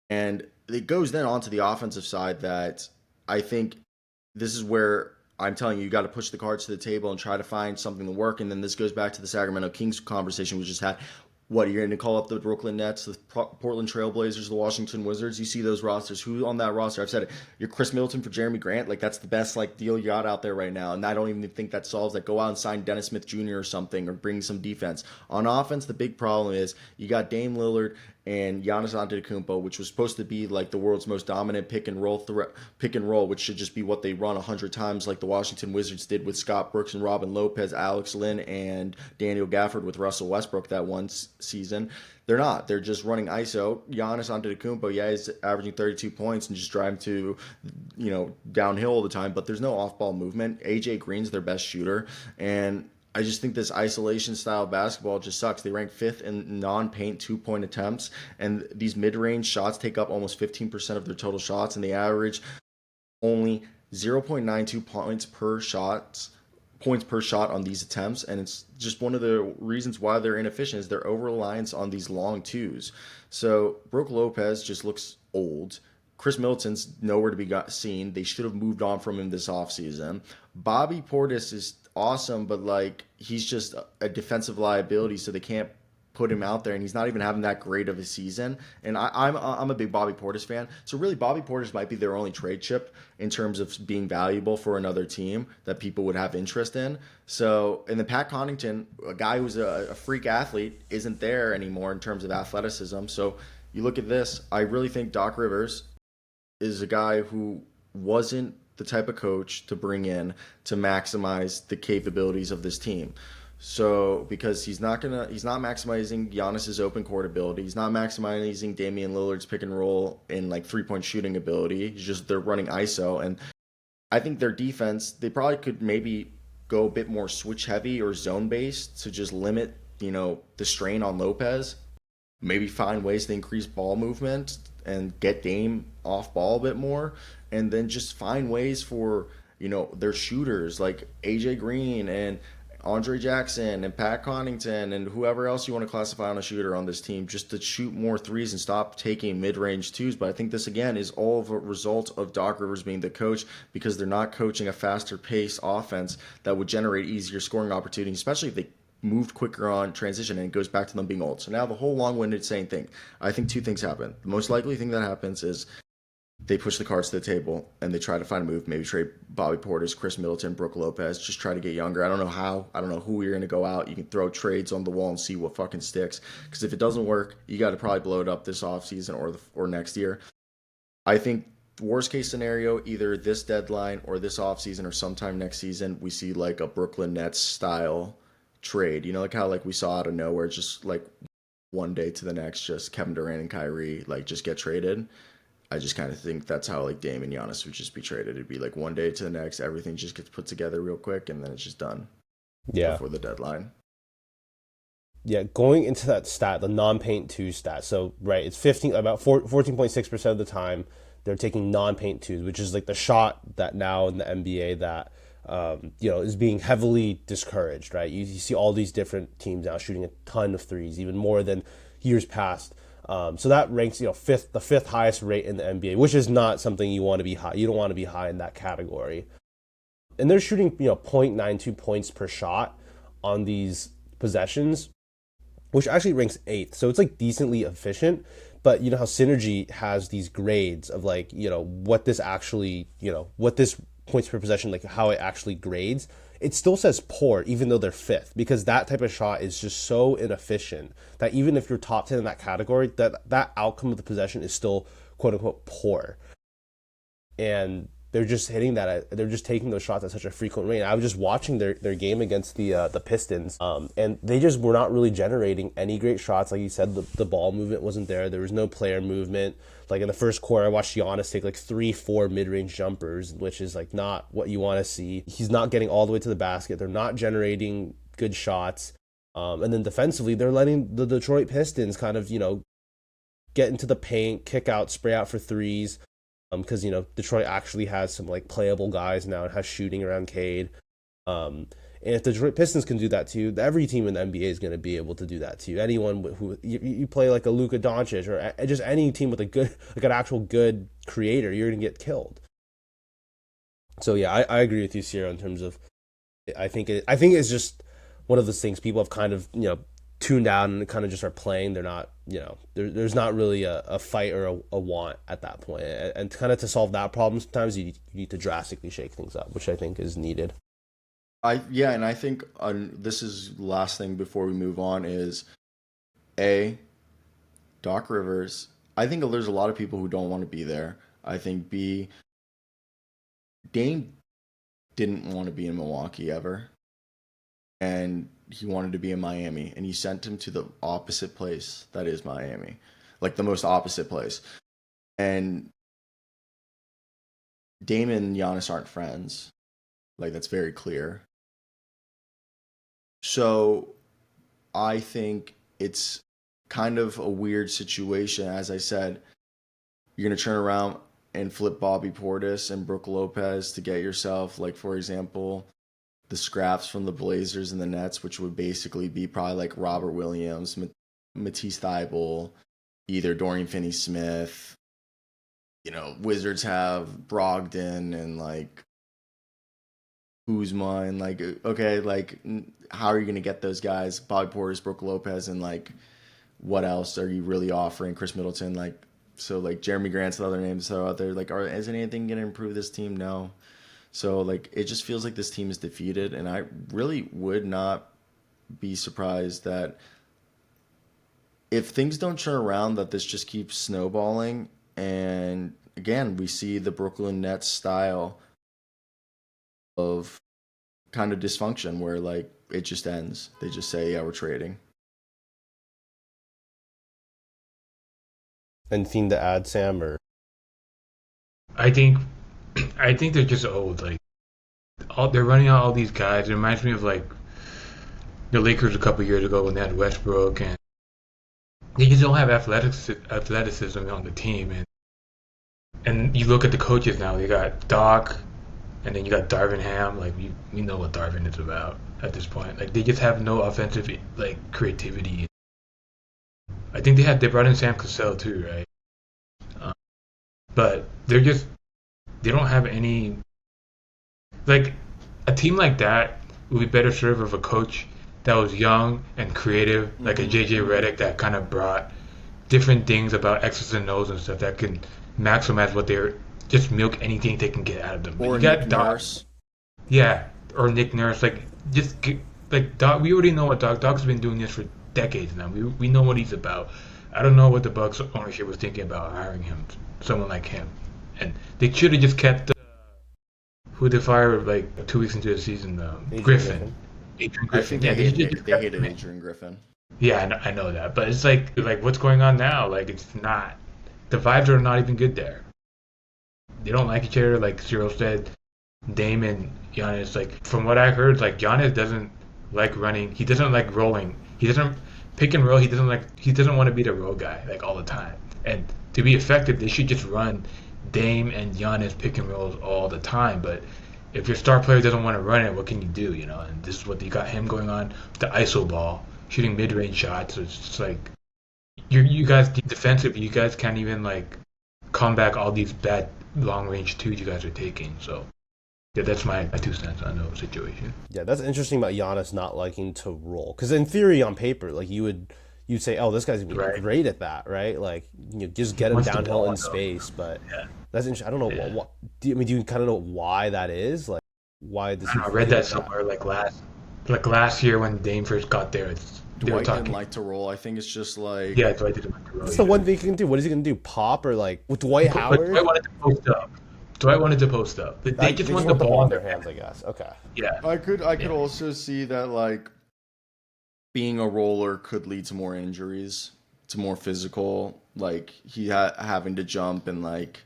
And it goes then onto the offensive side that I think this is where I'm telling you, you got to push the cards to the table and try to find something to work. And then this goes back to the Sacramento Kings conversation we just had. What, you're going to call up the Brooklyn Nets, the Portland Trailblazers, the Washington Wizards? You see those rosters. Who on that roster? I've said it. You're Chris Middleton for Jeremy Grant. Like, that's the best deal you got out there right now. And I don't even think that solves that. Go out and sign Dennis Smith Jr. or something, or bring some defense. On offense, the big problem is you got Dame Lillard and Giannis Antetokounmpo, which was supposed to be like the world's most dominant pick and roll, which should just be what they run 100 times, like the Washington Wizards did with Scott Brooks and Robin Lopez, Alex Lynn, and Daniel Gafford with Russell Westbrook that one season. They're not. They're just running ISO. Giannis Antetokounmpo, yeah, he's averaging 32 points and just driving to, downhill all the time. But there's no off-ball movement. AJ Green's their best shooter, and I just think this isolation style of basketball just sucks. They rank fifth in non-paint 2-point attempts, and these mid-range shots take up almost 15% of their total shots, and they average only 0.92 points per shot on these attempts. And it's just one of the reasons why they're inefficient is their over-reliance on these long twos. So Brook Lopez just looks old. Chris Middleton's nowhere to be seen. They should have moved on from him this offseason. Bobby Portis is awesome, but he's just a defensive liability, so they can't put him out there, and he's not even having that great of a season. And I'm a big Bobby Portis fan, so really Bobby Portis might be their only trade chip in terms of being valuable for another team that people would have interest in. So, and then Pat Connaughton, a guy who's a freak athlete, isn't there anymore in terms of athleticism. So you look at this, I really think Doc Rivers is a guy who wasn't the type of coach to bring in to maximize the capabilities of this team. So because he's not maximizing Giannis's open court ability, he's not maximizing Damian Lillard's pick and roll and 3-point shooting ability. They're running ISO, and I think their defense, they probably could maybe go a bit more switch heavy or zone based to just limit the strain on Lopez. Maybe find ways to increase ball movement and get Dame off ball a bit more, and then just find ways for their shooters like AJ Green and Andre Jackson and Pat Connaughton and whoever else you want to classify on a shooter on this team, just to shoot more threes and stop taking mid-range twos. But I think this again is all of a result of Doc Rivers being the coach, because they're not coaching a faster pace offense that would generate easier scoring opportunities, especially if they moved quicker on transition, and it goes back to them being old. So now the whole long-winded saying thing, I think two things happen. The most likely thing that happens is they push the cards to the table and they try to find a move, maybe trade Bobby Portis, Chris Middleton, Brook Lopez, just try to get younger. I don't know how. I don't know who you're going to go out. You can throw trades on the wall and see what fucking sticks. Because if it doesn't work, you got to probably blow it up this offseason or next year. I think worst case scenario, either this deadline or this offseason or sometime next season, we see a Brooklyn Nets style trade. How we saw out of nowhere, just one day to the next, just Kevin Durant and Kyrie just get traded. I just kind of think that's how Dame and Giannis would just be traded. It'd be one day to the next, everything just gets put together real quick, and then it's just done. Yeah. Before the deadline. Yeah, going into that stat, the non-paint twos stat. So right, it's 14.6% of the time they're taking non-paint twos, which is the shot that now in the NBA that is being heavily discouraged. Right, you see all these different teams now shooting a ton of threes, even more than years past. So that ranks, the fifth highest rate in the NBA, which is not something you want to be high. You don't want to be high in that category. And they're shooting, 0.92 points per shot on these possessions. which actually ranks eighth. So it's like decently efficient. But you know how Synergy has these grades of like, what this actually, what this points per possession, like how it actually grades. It still says poor, even though they're fifth, because that type of shot is just so inefficient that even if you're top 10 in that category, that outcome of the possession is still quote unquote poor. And they're just hitting that. They're just taking those shots at such a frequent rate. I was just watching their game against the Pistons, and they just were not really generating any great shots. Like you said, the ball movement wasn't there. There was no player movement. Like in the first quarter, I watched Giannis take like 3-4 mid-range jumpers, which is like not what you want to see. He's not getting all the way to the basket. They're not generating good shots. And then defensively, they're letting the Detroit Pistons kind of, get into the paint, kick out, spray out for threes. Because Detroit actually has some like playable guys now and has shooting around Cade. And if the Detroit Pistons can do that too, every team in the NBA is going to be able to do that too. Anyone who you play like a Luka Doncic or just any team with a good, like an actual good creator, you're going to get killed. So yeah, I agree with you, Sierra, in terms of I think it's just one of those things people have kind of tuned out and kind of just are playing. They're not, there's not really a fight or a want at that point. And kind of to solve that problem, sometimes you need to drastically shake things up, which I think is needed. And I think this is the last thing before we move on is Doc Rivers. I think there's a lot of people who don't want to be there. I think Dame didn't want to be in Milwaukee ever. And he wanted to be in Miami, and he sent him to the opposite place that is Miami, like the most opposite place. And Dame and Giannis aren't friends, like that's very clear. So I think it's kind of a weird situation. As I said, you're gonna turn around and flip Bobby Portis and Brook Lopez to get yourself, like for example, the scraps from the Blazers and the Nets, which would basically be probably like Robert Williams, Matisse Thybulle, either Dorian Finney-Smith. Wizards have Brogdon and like Kuzma and like, okay, like how are you going to get those guys? Bobby Portis, Brook Lopez, and like what else are you really offering? Chris Middleton, like, so like Jeremy Grant's the other names that are out there. Like, is anything going to improve this team? No. So, like, it just feels like this team is defeated, and I really would not be surprised that if things don't turn around, that this just keeps snowballing, and again, we see the Brooklyn Nets style of kind of dysfunction where, like, it just ends. They just say, yeah, we're trading. Anything to add, Sam? Or I think they're just old. Like they're running out all these guys. It reminds me of like the Lakers a couple years ago when they had Westbrook, and they just don't have athleticism on the team. And you look at the coaches now. You got Doc, and then you got Darvin Ham. Like we know what Darvin is about at this point. Like they just have no offensive like creativity. I think they brought in Sam Cassell too, right? But they don't have any, like, a team like that would be better served with a coach that was young and creative, like a JJ Redick that kind of brought different things about X's and O's and stuff that can maximize what they're, just milk anything they can get out of them. Or Nick Nurse. Yeah, or Nick Nurse. Like, just get, like, Doc, we already know what Doc's been doing this for decades now. We know what he's about. I don't know what the Bucks ownership was thinking about hiring him, someone like him. And they should have just kept who they fired like 2 weeks into the season, Griffin. Adrian Griffin. I think they hated Adrian Griffin. Yeah, I know that, but it's like what's going on now? Like it's not. The vibes are not even good there. They don't like each other. Like Cyril said, Dame and Giannis. Like from what I heard, like Giannis doesn't like running. He doesn't like rolling. He doesn't pick and roll. He doesn't want to be the roll guy like all the time. And to be effective, they should just run Dame and Giannis pick and rolls all the time. But if your star player doesn't want to run it, what can you do? And this is what you got him going on. The ISO ball, shooting mid-range shots. So it's just like you guys defensive. You guys can't even like come back all these bad long-range twos you guys are taking. So yeah, that's my 2 cents on the situation. Yeah, that's interesting about Giannis not liking to roll. Because in theory, on paper, like you would you'd say, oh, this guy's gonna be Right. great at that, right? Like, just get him Wants the downhill in ball though. space. But Yeah. that's interesting. I don't know Yeah. what do you kind of know why that is? Like, why does I he don't know, I read feel that like that? somewhere like last year when Dame first got there. They were Dwight didn't talking. like to roll. I think it's just like Yeah, Dwight didn't like to roll. What's the Yeah. one thing he can do? What is he gonna do? Pop or like with Dwight But Dwight Howard? wanted to post up. Dwight wanted to post up. They just They just want the want the ball ball in in their their hands, hands. I guess. Okay. Yeah. I could Yeah. also see that like being a roller could lead to more injuries, to more physical, like having to jump and like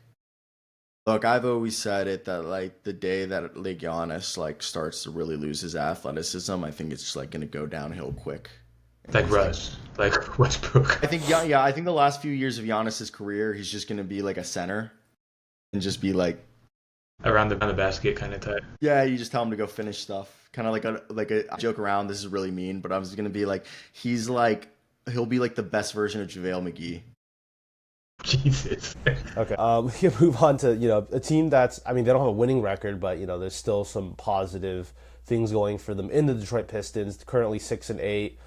look, I've always said it that like the day that like Giannis like starts to really lose his athleticism, I think it's just like gonna go downhill quick. And Like he's like Russ, like Westbrook. I think yeah, I think the last few years of Giannis's career, he's just gonna be like a center and just be like Around the basket kind of type. yeah, you just tell him to go finish stuff. Kind of like a joke around. This is really mean, but I was gonna be like, he'll be like the best version of JaVale McGee. Jesus. Okay. We can move on to a team that's, I mean, they don't have a winning record, but there's still some positive things going for them in the Detroit Pistons. Currently 6-8.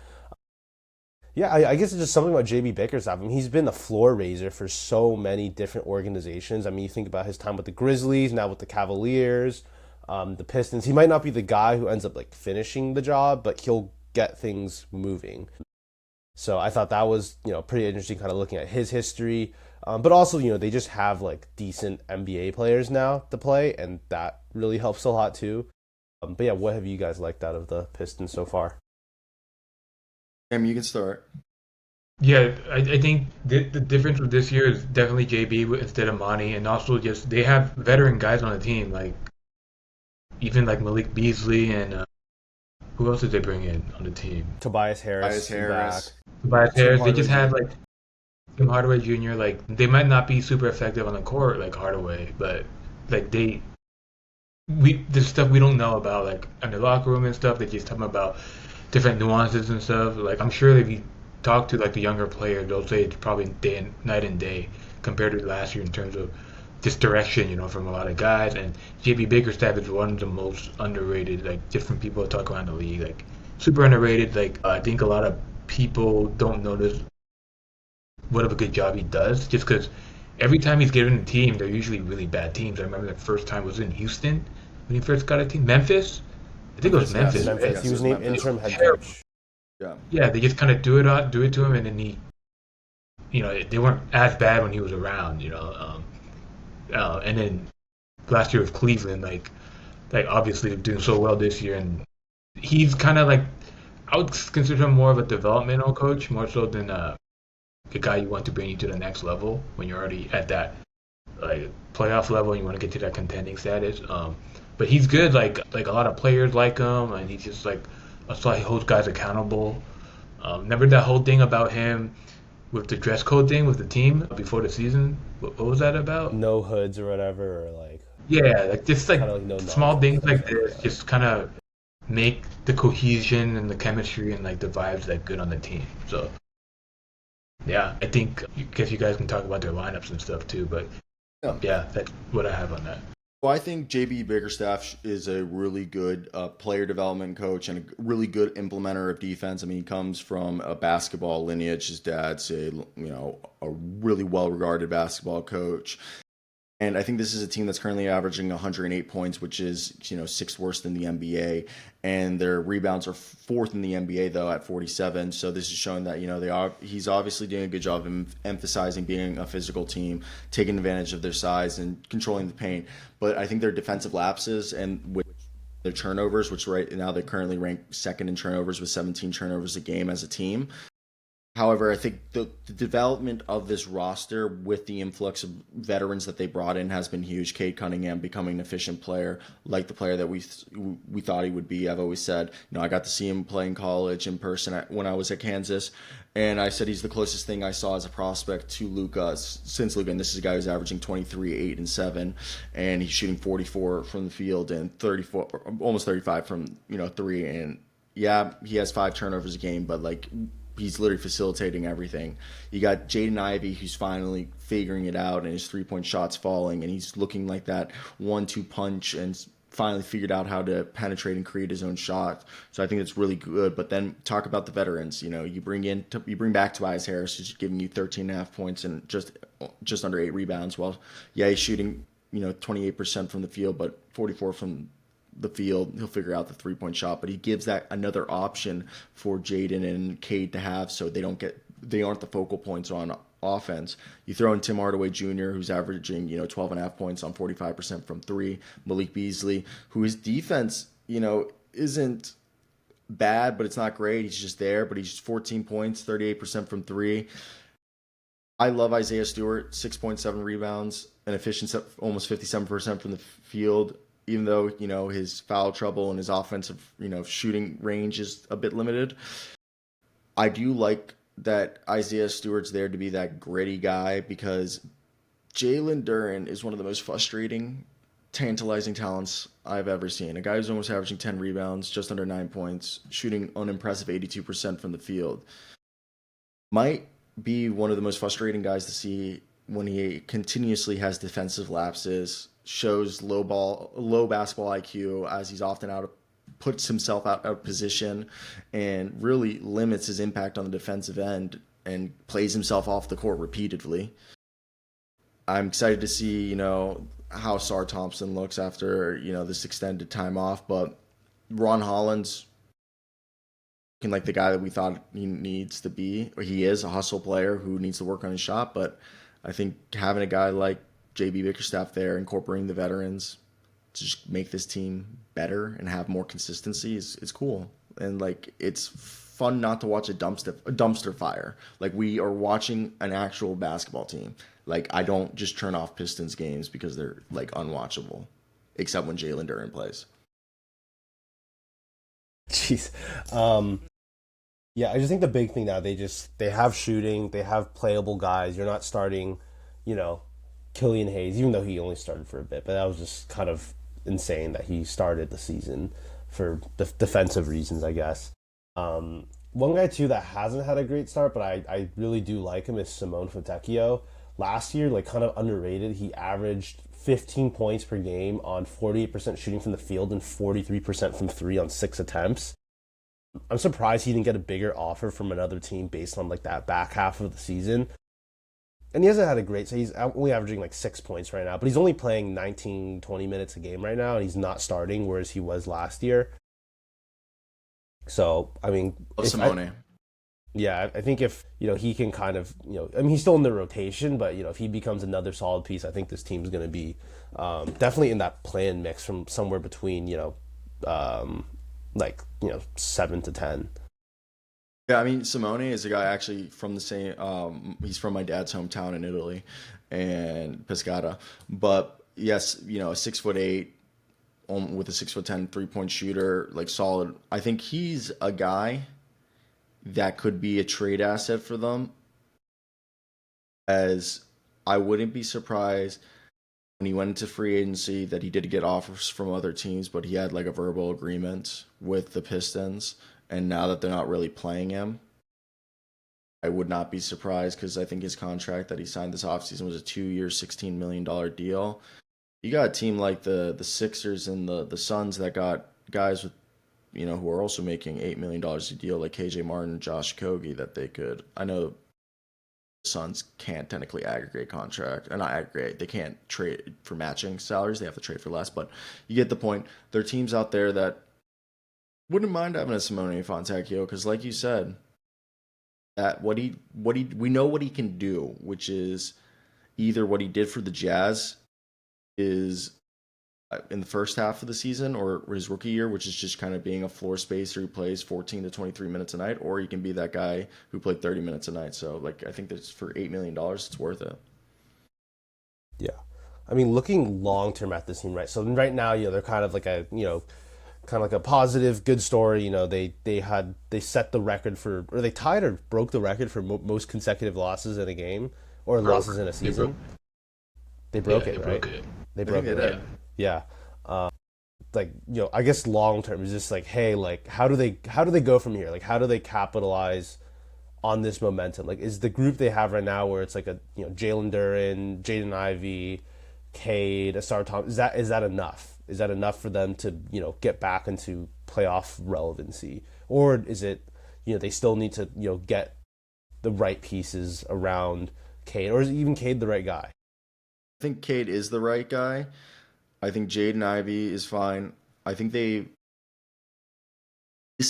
Yeah, I guess it's just something about JB Bickerstaff. I mean, he's been the floor raiser for so many different organizations. I mean, you think about his time with the Grizzlies, now with the Cavaliers, the Pistons. He might not be the guy who ends up like finishing the job, but he'll get things moving. So I thought that was pretty interesting, kind of looking at his history. But also, they just have like decent NBA players now to play, and that really helps a lot too. But yeah, what have you guys liked out of the Pistons so far? You can start. Yeah, I think the difference with this year is definitely JB instead of Monty, and also just they have veteran guys on the team, like even like Malik Beasley and who else did they bring in on the team? Tobias Tobias Harris is back. Harris, Tobias Tim Harris. They Hardaway just have Jr. like Tim Hardaway Jr. Like they might not be super effective on the court like Hardaway, but like there's stuff we don't know about like in the locker room and stuff. They just talking about different nuances and stuff. Like I'm sure if you talk to like the younger players, they'll say it's probably night and day compared to last year in terms of just direction, from a lot of guys. And JB Bickerstaff is one of the most underrated, like different people talk around the league, like super underrated. Like I think a lot of people don't notice what of a good job he does, just because every time he's given a team, they're usually really bad teams. I remember the first time was in Houston when he first got a team, Memphis. I think it was Memphis, yes, Memphis, right? Memphis. He yes, it was was named Memphis. interim head Terrible. coach. Yeah, Yeah, they just kind of do it to him, and then they weren't as bad when he was around, and then last year with Cleveland, like obviously they're doing so well this year, and he's kind of like I would consider him more of a developmental coach, more so than a guy you want to bring you to the next level when you're already at that like playoff level and you want to get to that contending status. But he's good. Like a lot of players like him, and he's just like that's why he holds guys accountable. Remember that whole thing about him with the dress code thing with the team before the season? What was that about? No hoods or whatever, or like Yeah, like just like kind of like no small nonsense things type like stuff. this, Yeah. just kind of make the cohesion and the chemistry and like the vibes like good on the team. So yeah, I guess you guys can talk about their lineups and stuff too, but yeah. yeah, that's what I have on that. Well, I think JB Bickerstaff is a really good player development coach and a really good implementer of defense. I mean, he comes from a basketball lineage. His dad's a really well-regarded basketball coach. And I think this is a team that's currently averaging 108 points, which is, sixth worst in the NBA. And their rebounds are fourth in the NBA, though, at 47. So this is showing that, he's obviously doing a good job of emphasizing being a physical team, taking advantage of their size and controlling the paint. But I think their defensive lapses and with their turnovers, which right now they currently rank second in turnovers with 17 turnovers a game as a team. However, I think the development of this roster with the influx of veterans that they brought in has been huge. Cade Cunningham becoming an efficient player, like the player that we thought he would be. I've always said, I got to see him play in college in person when I was at Kansas, and I said he's the closest thing I saw as a prospect to Luka since Luka. And this is a guy who's averaging 23, 8, and 7, and he's shooting 44 from the field and 34, almost 35 from three. And yeah, he has 5 turnovers a game, but like he's literally facilitating everything. You got Jaden Ivey, who's finally figuring it out, and his 3-point shots falling, and he's looking like that 1-2 punch and finally figured out how to penetrate and create his own shot. So I think it's really good. But then talk about the veterans. You bring back Tobias Harris, who's giving you 13 and a half points and just under 8 rebounds. Well, yeah, he's shooting 28% from the field, but 44 from the field. He'll figure out the 3-point shot, but he gives that another option for Jaden and Cade to have, so they aren't the focal points on offense. You throw in Tim Hardaway Jr., who's averaging 12 and a half points on 45% from three. Malik Beasley, who his defense isn't bad, but it's not great. He's just there, but he's 14 points, 38% from three. I love Isaiah Stewart, 6.7 rebounds, an efficiency almost 57% from the field, even though, his foul trouble and his offensive, shooting range is a bit limited. I do like that Isaiah Stewart's there to be that gritty guy, because Jalen Duren is one of the most frustrating, tantalizing talents I've ever seen. A guy who's almost averaging 10 rebounds, just under 9 points, shooting an impressive 82% from the field. Might be one of the most frustrating guys to see when he continuously has defensive lapses, shows low basketball IQ, as he's often puts himself out of position, and really limits his impact on the defensive end and plays himself off the court repeatedly. I'm excited to see, how Sar Thompson looks after, this extended time off, but Ron Holland's like the guy that we thought he needs to be, or he is a hustle player who needs to work on his shot. But I think having a guy like JB Bickerstaff there, incorporating the veterans to just make this team better and have more consistency is cool. And it's fun not to watch a dumpster fire. Like, we are watching an actual basketball team. I don't just turn off Pistons games because they're unwatchable, except when Jalen Duren plays. Jeez. Yeah, I just think the big thing now, they have shooting, they have playable guys. You're not starting, Killian Hayes, even though he only started for a bit, but that was just kind of insane that he started the season for defensive reasons, I guess. One guy too that hasn't had a great start, but I really do like him, is Simone Fontecchio. Last year, kind of underrated. He averaged 15 points per game on 48% shooting from the field and 43% from three on 6 attempts. I'm surprised he didn't get a bigger offer from another team based on that back half of the season. And he hasn't had a great, so he's only averaging 6 points right now, but he's only playing 19, 20 minutes a game right now, and he's not starting, whereas he was last year. So, I mean, Simone. I think if, he can kind of, he's still in the rotation, but, if he becomes another solid piece, I think this team's going to be definitely in that play-in mix from somewhere between, 7 to 10. Yeah, I mean, Simone is a guy actually from the same, he's from my dad's hometown in Italy, and Pescara. But yes, a 6'8", with a 6'10" 3-point shooter, solid. I think he's a guy that could be a trade asset for them, as I wouldn't be surprised when he went into free agency that he did get offers from other teams, but he had a verbal agreement with the Pistons. And now that they're not really playing him, I would not be surprised, because I think his contract that he signed this offseason was a 2-year, $16 million deal. You got a team like the Sixers and the Suns that got guys with, who are also making $8 million a deal, like KJ Martin, Josh Okogie, that they could. I know the Suns can't technically aggregate contract, and not aggregate. They can't trade for matching salaries. They have to trade for less, but you get the point. There are teams out there that wouldn't mind having a Simone Fontecchio, because, like you said, that we know what he can do, which is either what he did for the Jazz is in the first half of the season, or his rookie year, which is just kind of being a floor spacer who plays 14 to 23 minutes a night, or he can be that guy who played 30 minutes a night. So, I think that's for $8 million, it's worth it. Yeah. I mean, looking long-term at this team, right? So right now, they're kind of a positive, good story. They set the record for, or they tied or broke the record for most consecutive losses in a game, or losses in a season. They broke it, right? They broke it. Right? Yeah. I guess long term is just hey, how do they go from here? How do they capitalize on this momentum? Is the group they have right now, where it's Jalen Duren, Jaden Ivey, Cade, Asar Thompson, is that enough? Is that enough for them to, get back into playoff relevancy? Or is it, they still need to, get the right pieces around Cade, or is even Cade the right guy? I think Cade is the right guy. I think Jaden Ivey is fine. I think this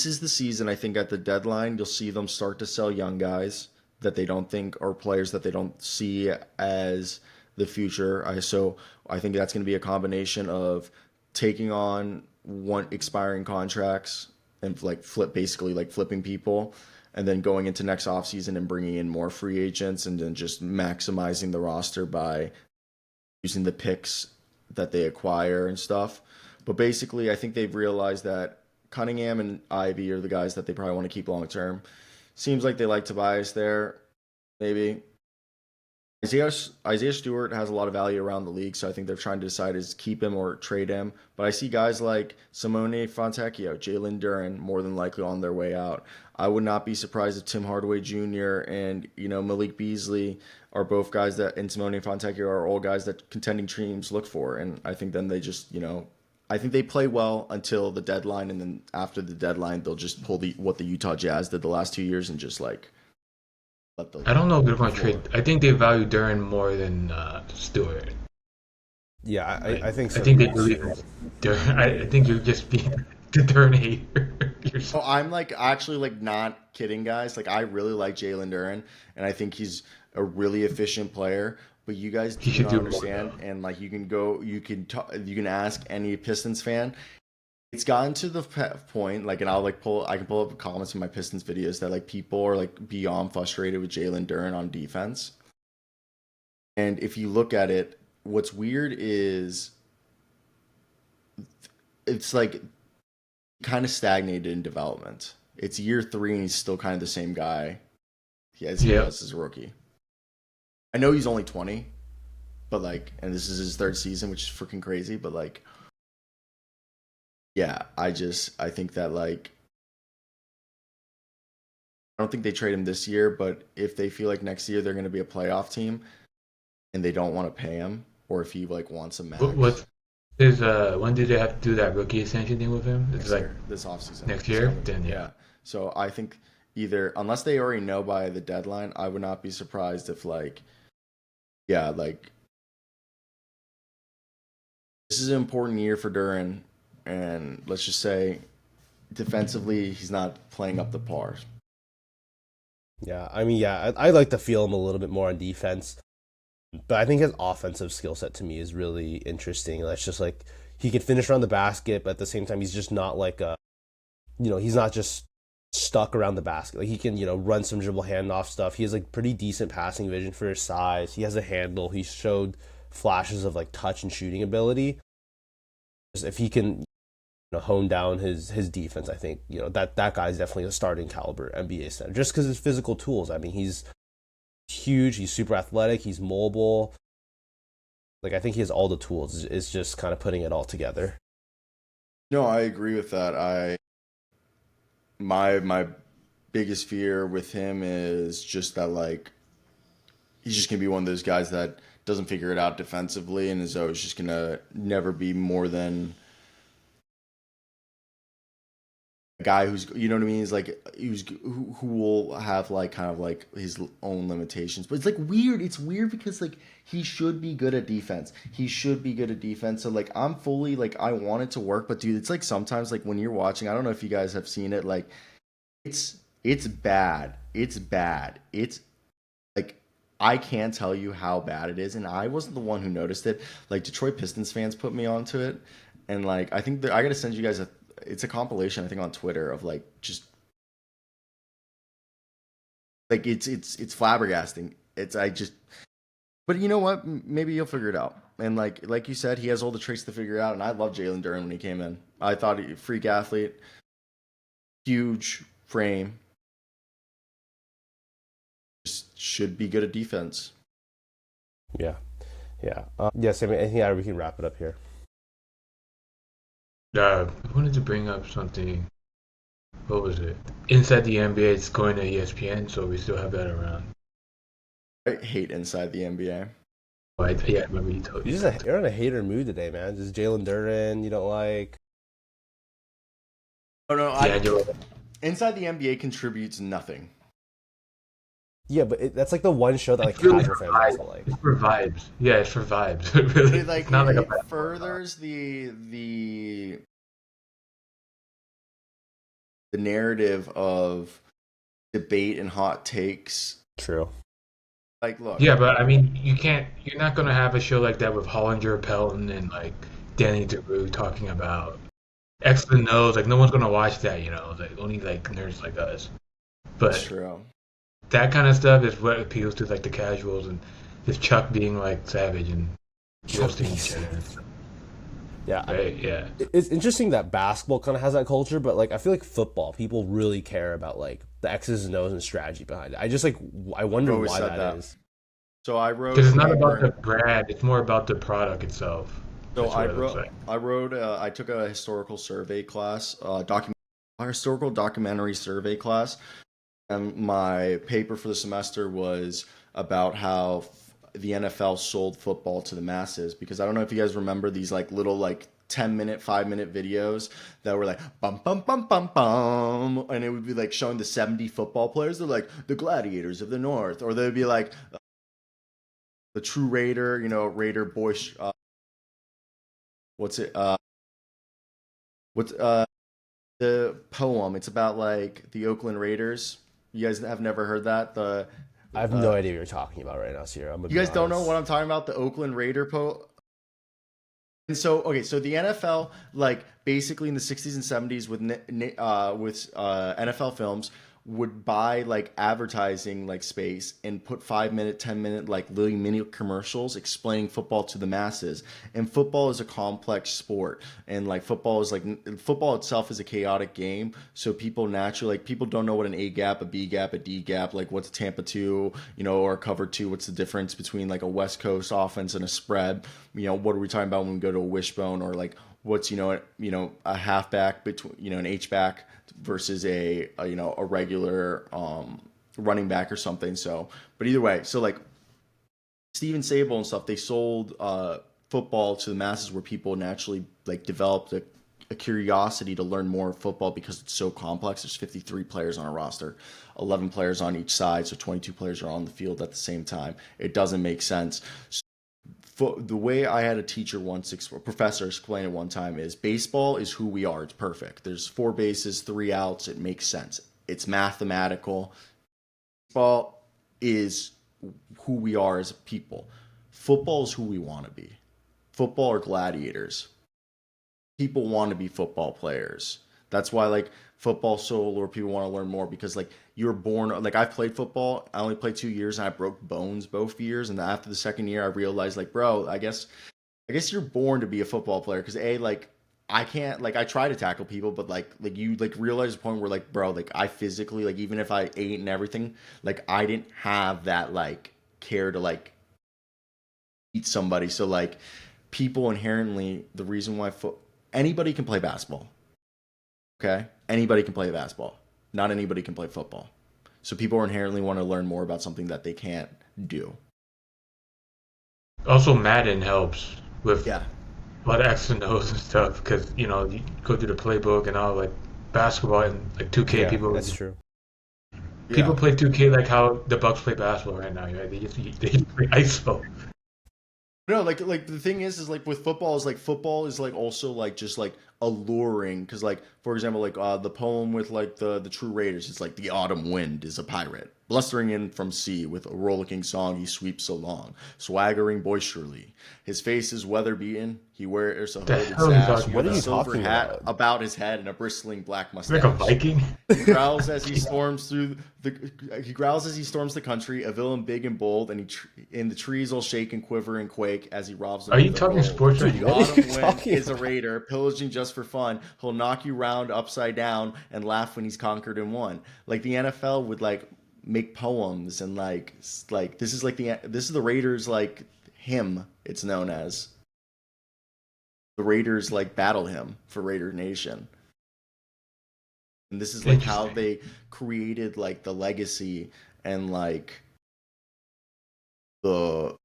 is the season, I think at the deadline, you'll see them start to sell young guys that they don't think are players that they don't see as the future. So I think that's going to be a combination of taking on one expiring contracts and basically like flipping people, and then going into next offseason and bringing in more free agents, and then just maximizing the roster by using the picks that they acquire and stuff. But basically, I think they've realized that Cunningham and Ivy are the guys that they probably want to keep long term. Seems like they like Tobias there, maybe. Isaiah Stewart has a lot of value around the league, so I think they're trying to decide is keep him or trade him. But I see guys like Simone Fontecchio, Jalen Duren more than likely on their way out. I would not be surprised if Tim Hardaway Jr. and Malik Beasley are both guys that, and Simone Fontecchio are all guys that contending teams look for. And I think then they just I think they play well until the deadline, and then after the deadline they'll just pull what the Utah Jazz did the last 2 years and just like let the I don't know if they're going to trade. I think they value Duren more than Stewart. Yeah, Like, I think I so. think they believe in Duren. I think you're just being the Duren hater. Oh, I'm like actually like not kidding, guys. Like I really like Jalen Duren, and I think he's a really efficient player. But you guys He do should not do more, understand, though. and like you can ask any Pistons fan. It's gotten to the point, like, and I can pull up comments in my Pistons videos that like people are like beyond frustrated with Jalen Duren on defense. And if you look at it, what's weird is it's like kind of stagnated in development. It's year 3 and he's still kind of the same guy as he Yeah. was as a rookie. I know he's only 20, but like, and this is his 3rd season, which is freaking crazy. But like, yeah, I think that like, I don't think they trade him this year, but if they feel like next year they're going to be a playoff team and they don't want to pay him, or if he like wants a max What is when did they have to do that rookie extension thing with him? It's next like year, this offseason, next it's year. coming. Then yeah. Yeah. So I think either, unless they already know by the deadline, I would not be surprised if like, yeah, like this is an important year for Duren, and let's just say defensively he's not playing up the par. Yeah, I mean, yeah, I like to feel him a little bit more on defense, but I think his offensive skill set to me is really interesting. That's just like he can finish around the basket, but at the same time, he's just not like he's not just stuck around the basket. Like he can, run some dribble handoff stuff. He has like pretty decent passing vision for his size. He has a handle. He showed flashes of like touch and shooting ability. Just if he can, hone down his defense, I think that guy's definitely a starting caliber NBA center. Just because his physical tools. I mean, he's huge. He's super athletic. He's mobile. Like I think he has all the tools. It's just kind of putting it all together. No, I agree with that. My biggest fear with him is just that like he's just gonna be one of those guys that doesn't figure it out defensively and is always just gonna never be more than a guy who's, you know what I mean? He's like who will have like kind of like his own limitations. But it's like weird. It's weird because like he should be good at defense. He should be good at defense. So like I'm fully like I want it to work, but dude, it's like sometimes like when you're watching, I don't know if you guys have seen it, like it's bad. It's bad. It's like I can't tell you how bad it is, and I wasn't the one who noticed it. Like Detroit Pistons fans put me onto it, and like I think that I gotta send you guys it's a compilation I think on Twitter of like just like it's flabbergasting. But you know what? Maybe you'll figure it out. And like you said, he has all the tricks to figure it out. And I loved Jalen Duren when he came in. I thought he freak athlete, huge frame, just should be good at defense. Yeah, yeah, yes. I mean, yeah, we can wrap it up here. I wanted to bring up something. What was it? Inside the NBA, it's going to ESPN, so we still have that around. I hate inside the NBA. Yeah, I remember you told me that. You're in a hater mood today, man. Just Jalen Duren, you don't like. Oh no, D'Angelo. inside the NBA contributes nothing. Yeah, but that's like the one show that like It's really casual for fans also vibes. like. It's for vibes. Yeah, it's for vibes. But Really, it like it's not like a it basketball talk. furthers the narrative of debate and hot takes. True. Like, look, Yeah, but I mean, you can't. You're not gonna have a show like that with Hollinger, Pelton, and like Danny DeRue talking about X and O's. Like, no one's gonna watch that. Like only like nerds like us. it's But true. that kind of stuff is what appeals to like the casuals and just Chuck being like savage and roasting each other and stuff. Yeah, Right? Yeah. it's interesting that basketball kind of has that culture, but like I feel like football, people really care about like the X's and O's and strategy behind it. I just like I I've wonder always why said that that. is. So I wrote Because a it's not about the paper. brand; it's more about the product itself. So That's what it looks like. I took a historical survey class, a historical documentary survey class, and my paper for the semester was about how the NFL sold football to the masses. Because I don't know if you guys remember these like little like 10-minute, 5-minute videos that were like bum bum bum bum bum, and it would be like showing the 70 football players. They're like the gladiators of the North, or they'd be like the true Raider, Raider boy. What's it? What's the poem? It's about like the Oakland Raiders. You guys have never heard that? I have no idea what you're talking about right now, Sierra. I'm gonna You be guys don't know honest. what I'm talking about? The Oakland Raider poem. And so, okay, so the NFL, like basically in the 60s and 70s with NFL films, would buy like advertising like space and put 5-minute, 10-minute like little mini commercials explaining football to the masses. And football is a complex sport, and like football itself is a chaotic game. So people naturally like people don't know what an A gap, a B gap, a D gap, like what's Tampa two, or cover two. What's the difference between like a West Coast offense and a spread? What are we talking about when we go to a wishbone, or like what's a halfback between an H back versus a regular running back or something. So, but either way, so like Steven Sable and stuff, they sold football to the masses where people naturally like developed a curiosity to learn more football because it's so complex. There's 53 players on a roster, 11 players on each side, so 22 players are on the field at the same time. It doesn't make sense. The way I had a teacher once, a professor explain it one time, is baseball is who we are. It's perfect. There's 4 bases, 3 outs. It makes sense. It's mathematical. Baseball is who we are as people. Football is who we want to be. Football are gladiators. People want to be football players. That's why like football so or people want to learn more because like you're born like I've played football. I only played 2 years and I broke bones both years. And after the second year, I realized like, bro, I guess you're born to be a football player because like I can't like I try to tackle people, but like you like realize the point where like bro, like I physically like even if I ate and everything, like I didn't have that like care to like eat somebody. So like people inherently the reason why anybody can play basketball. Okay, anybody can play basketball. Not anybody can play football. So people inherently want to learn more about something that they can't do. Also, Madden helps with Yeah, a lot of X and O's and stuff because you go through the playbook and all like basketball and like 2K Yeah, people that's true. yeah. play 2K like how the Bucks play basketball right now. Right? They just play ISO. No, like the thing is like with football is like football is like also like just like alluring because like for example like the poem with like the true raiders it's like the autumn wind is a pirate blustering in from sea with a rollicking song he sweeps along swaggering boisterously his face is weather beaten he wears a The hooded hell are you sash talking What with are a you about? silver talking hat about? about his head and a bristling black You're like a mustache. Viking? He growls as he storms through he growls as he storms the country, a villain big and bold, and the trees will shake and quiver and quake as he robs them Are of you their talking gold. sports right Dude, The what now? are you autumn wind talking is a about? raider, pillaging just for fun. He'll knock you round upside down and laugh when he's conquered and won. Like the NFL would like make poems and like this is the Raiders like hymn. It's known as the Raiders like battle hymn for Raider Nation. And this is like how Interesting. they created like the legacy and like the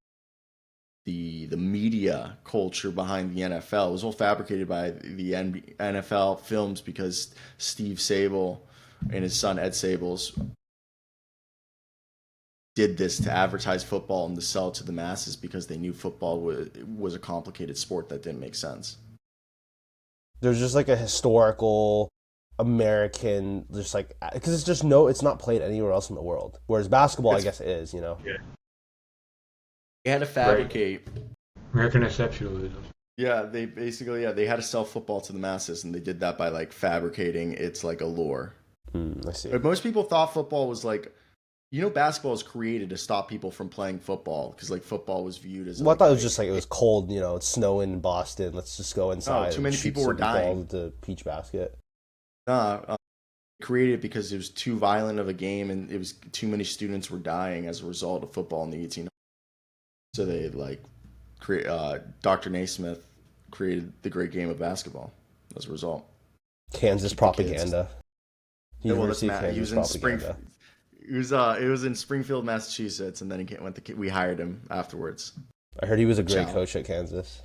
the media culture behind the NFL. It was all fabricated by the NFL films because Steve Sable and his son Ed Sables did this to advertise football and to sell it to the masses because they knew football was a complicated sport that didn't make sense. There's just like a historical American, just like, because it's just no, it's not played anywhere else in the world. Whereas basketball, I It's guess, is, you know. Yeah. They had to Right. fabricate. American exceptionalism. Yeah, they basically they had to sell football to the masses, and they did that by like fabricating its like allure. I see. But most people thought football was like, basketball was created to stop people from playing football because like football was viewed as Well, I like thought it was just like it was cold, you know, it's snowing in Boston. Let's just go inside too and many shoot people were some ball dying. into peach basket. Created because it was too violent of a game, and it was too many students were dying as a result of football in the 1800s. So they like create. Dr. Naismith created the great game of basketball as a result. Kansas Keep the kids. propaganda. Yeah, well, that's University of Matt. He Kansas was in Spring. propaganda. It was in Springfield, Massachusetts, and then we hired him afterwards. I heard he was a great Ciao. coach at Kansas.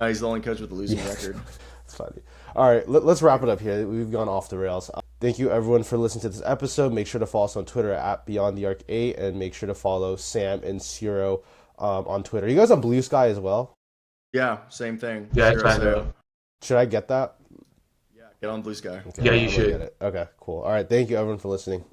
No, he's the only coach with a losing record. It's funny. All right, let's wrap it up here. We've gone off the rails. Thank you, everyone, for listening to this episode. Make sure to follow us on Twitter at BeyondTheArc8, and make sure to follow Sam and Cyro on Twitter. You guys on Blue Sky as well? Yeah, same thing. Yeah, I Zero, signed zero. up. Should I get that? Yeah, get on Blue Sky. Okay, Yeah, you I'm gonna should. get it. Okay, cool. All right, thank you, everyone, for listening.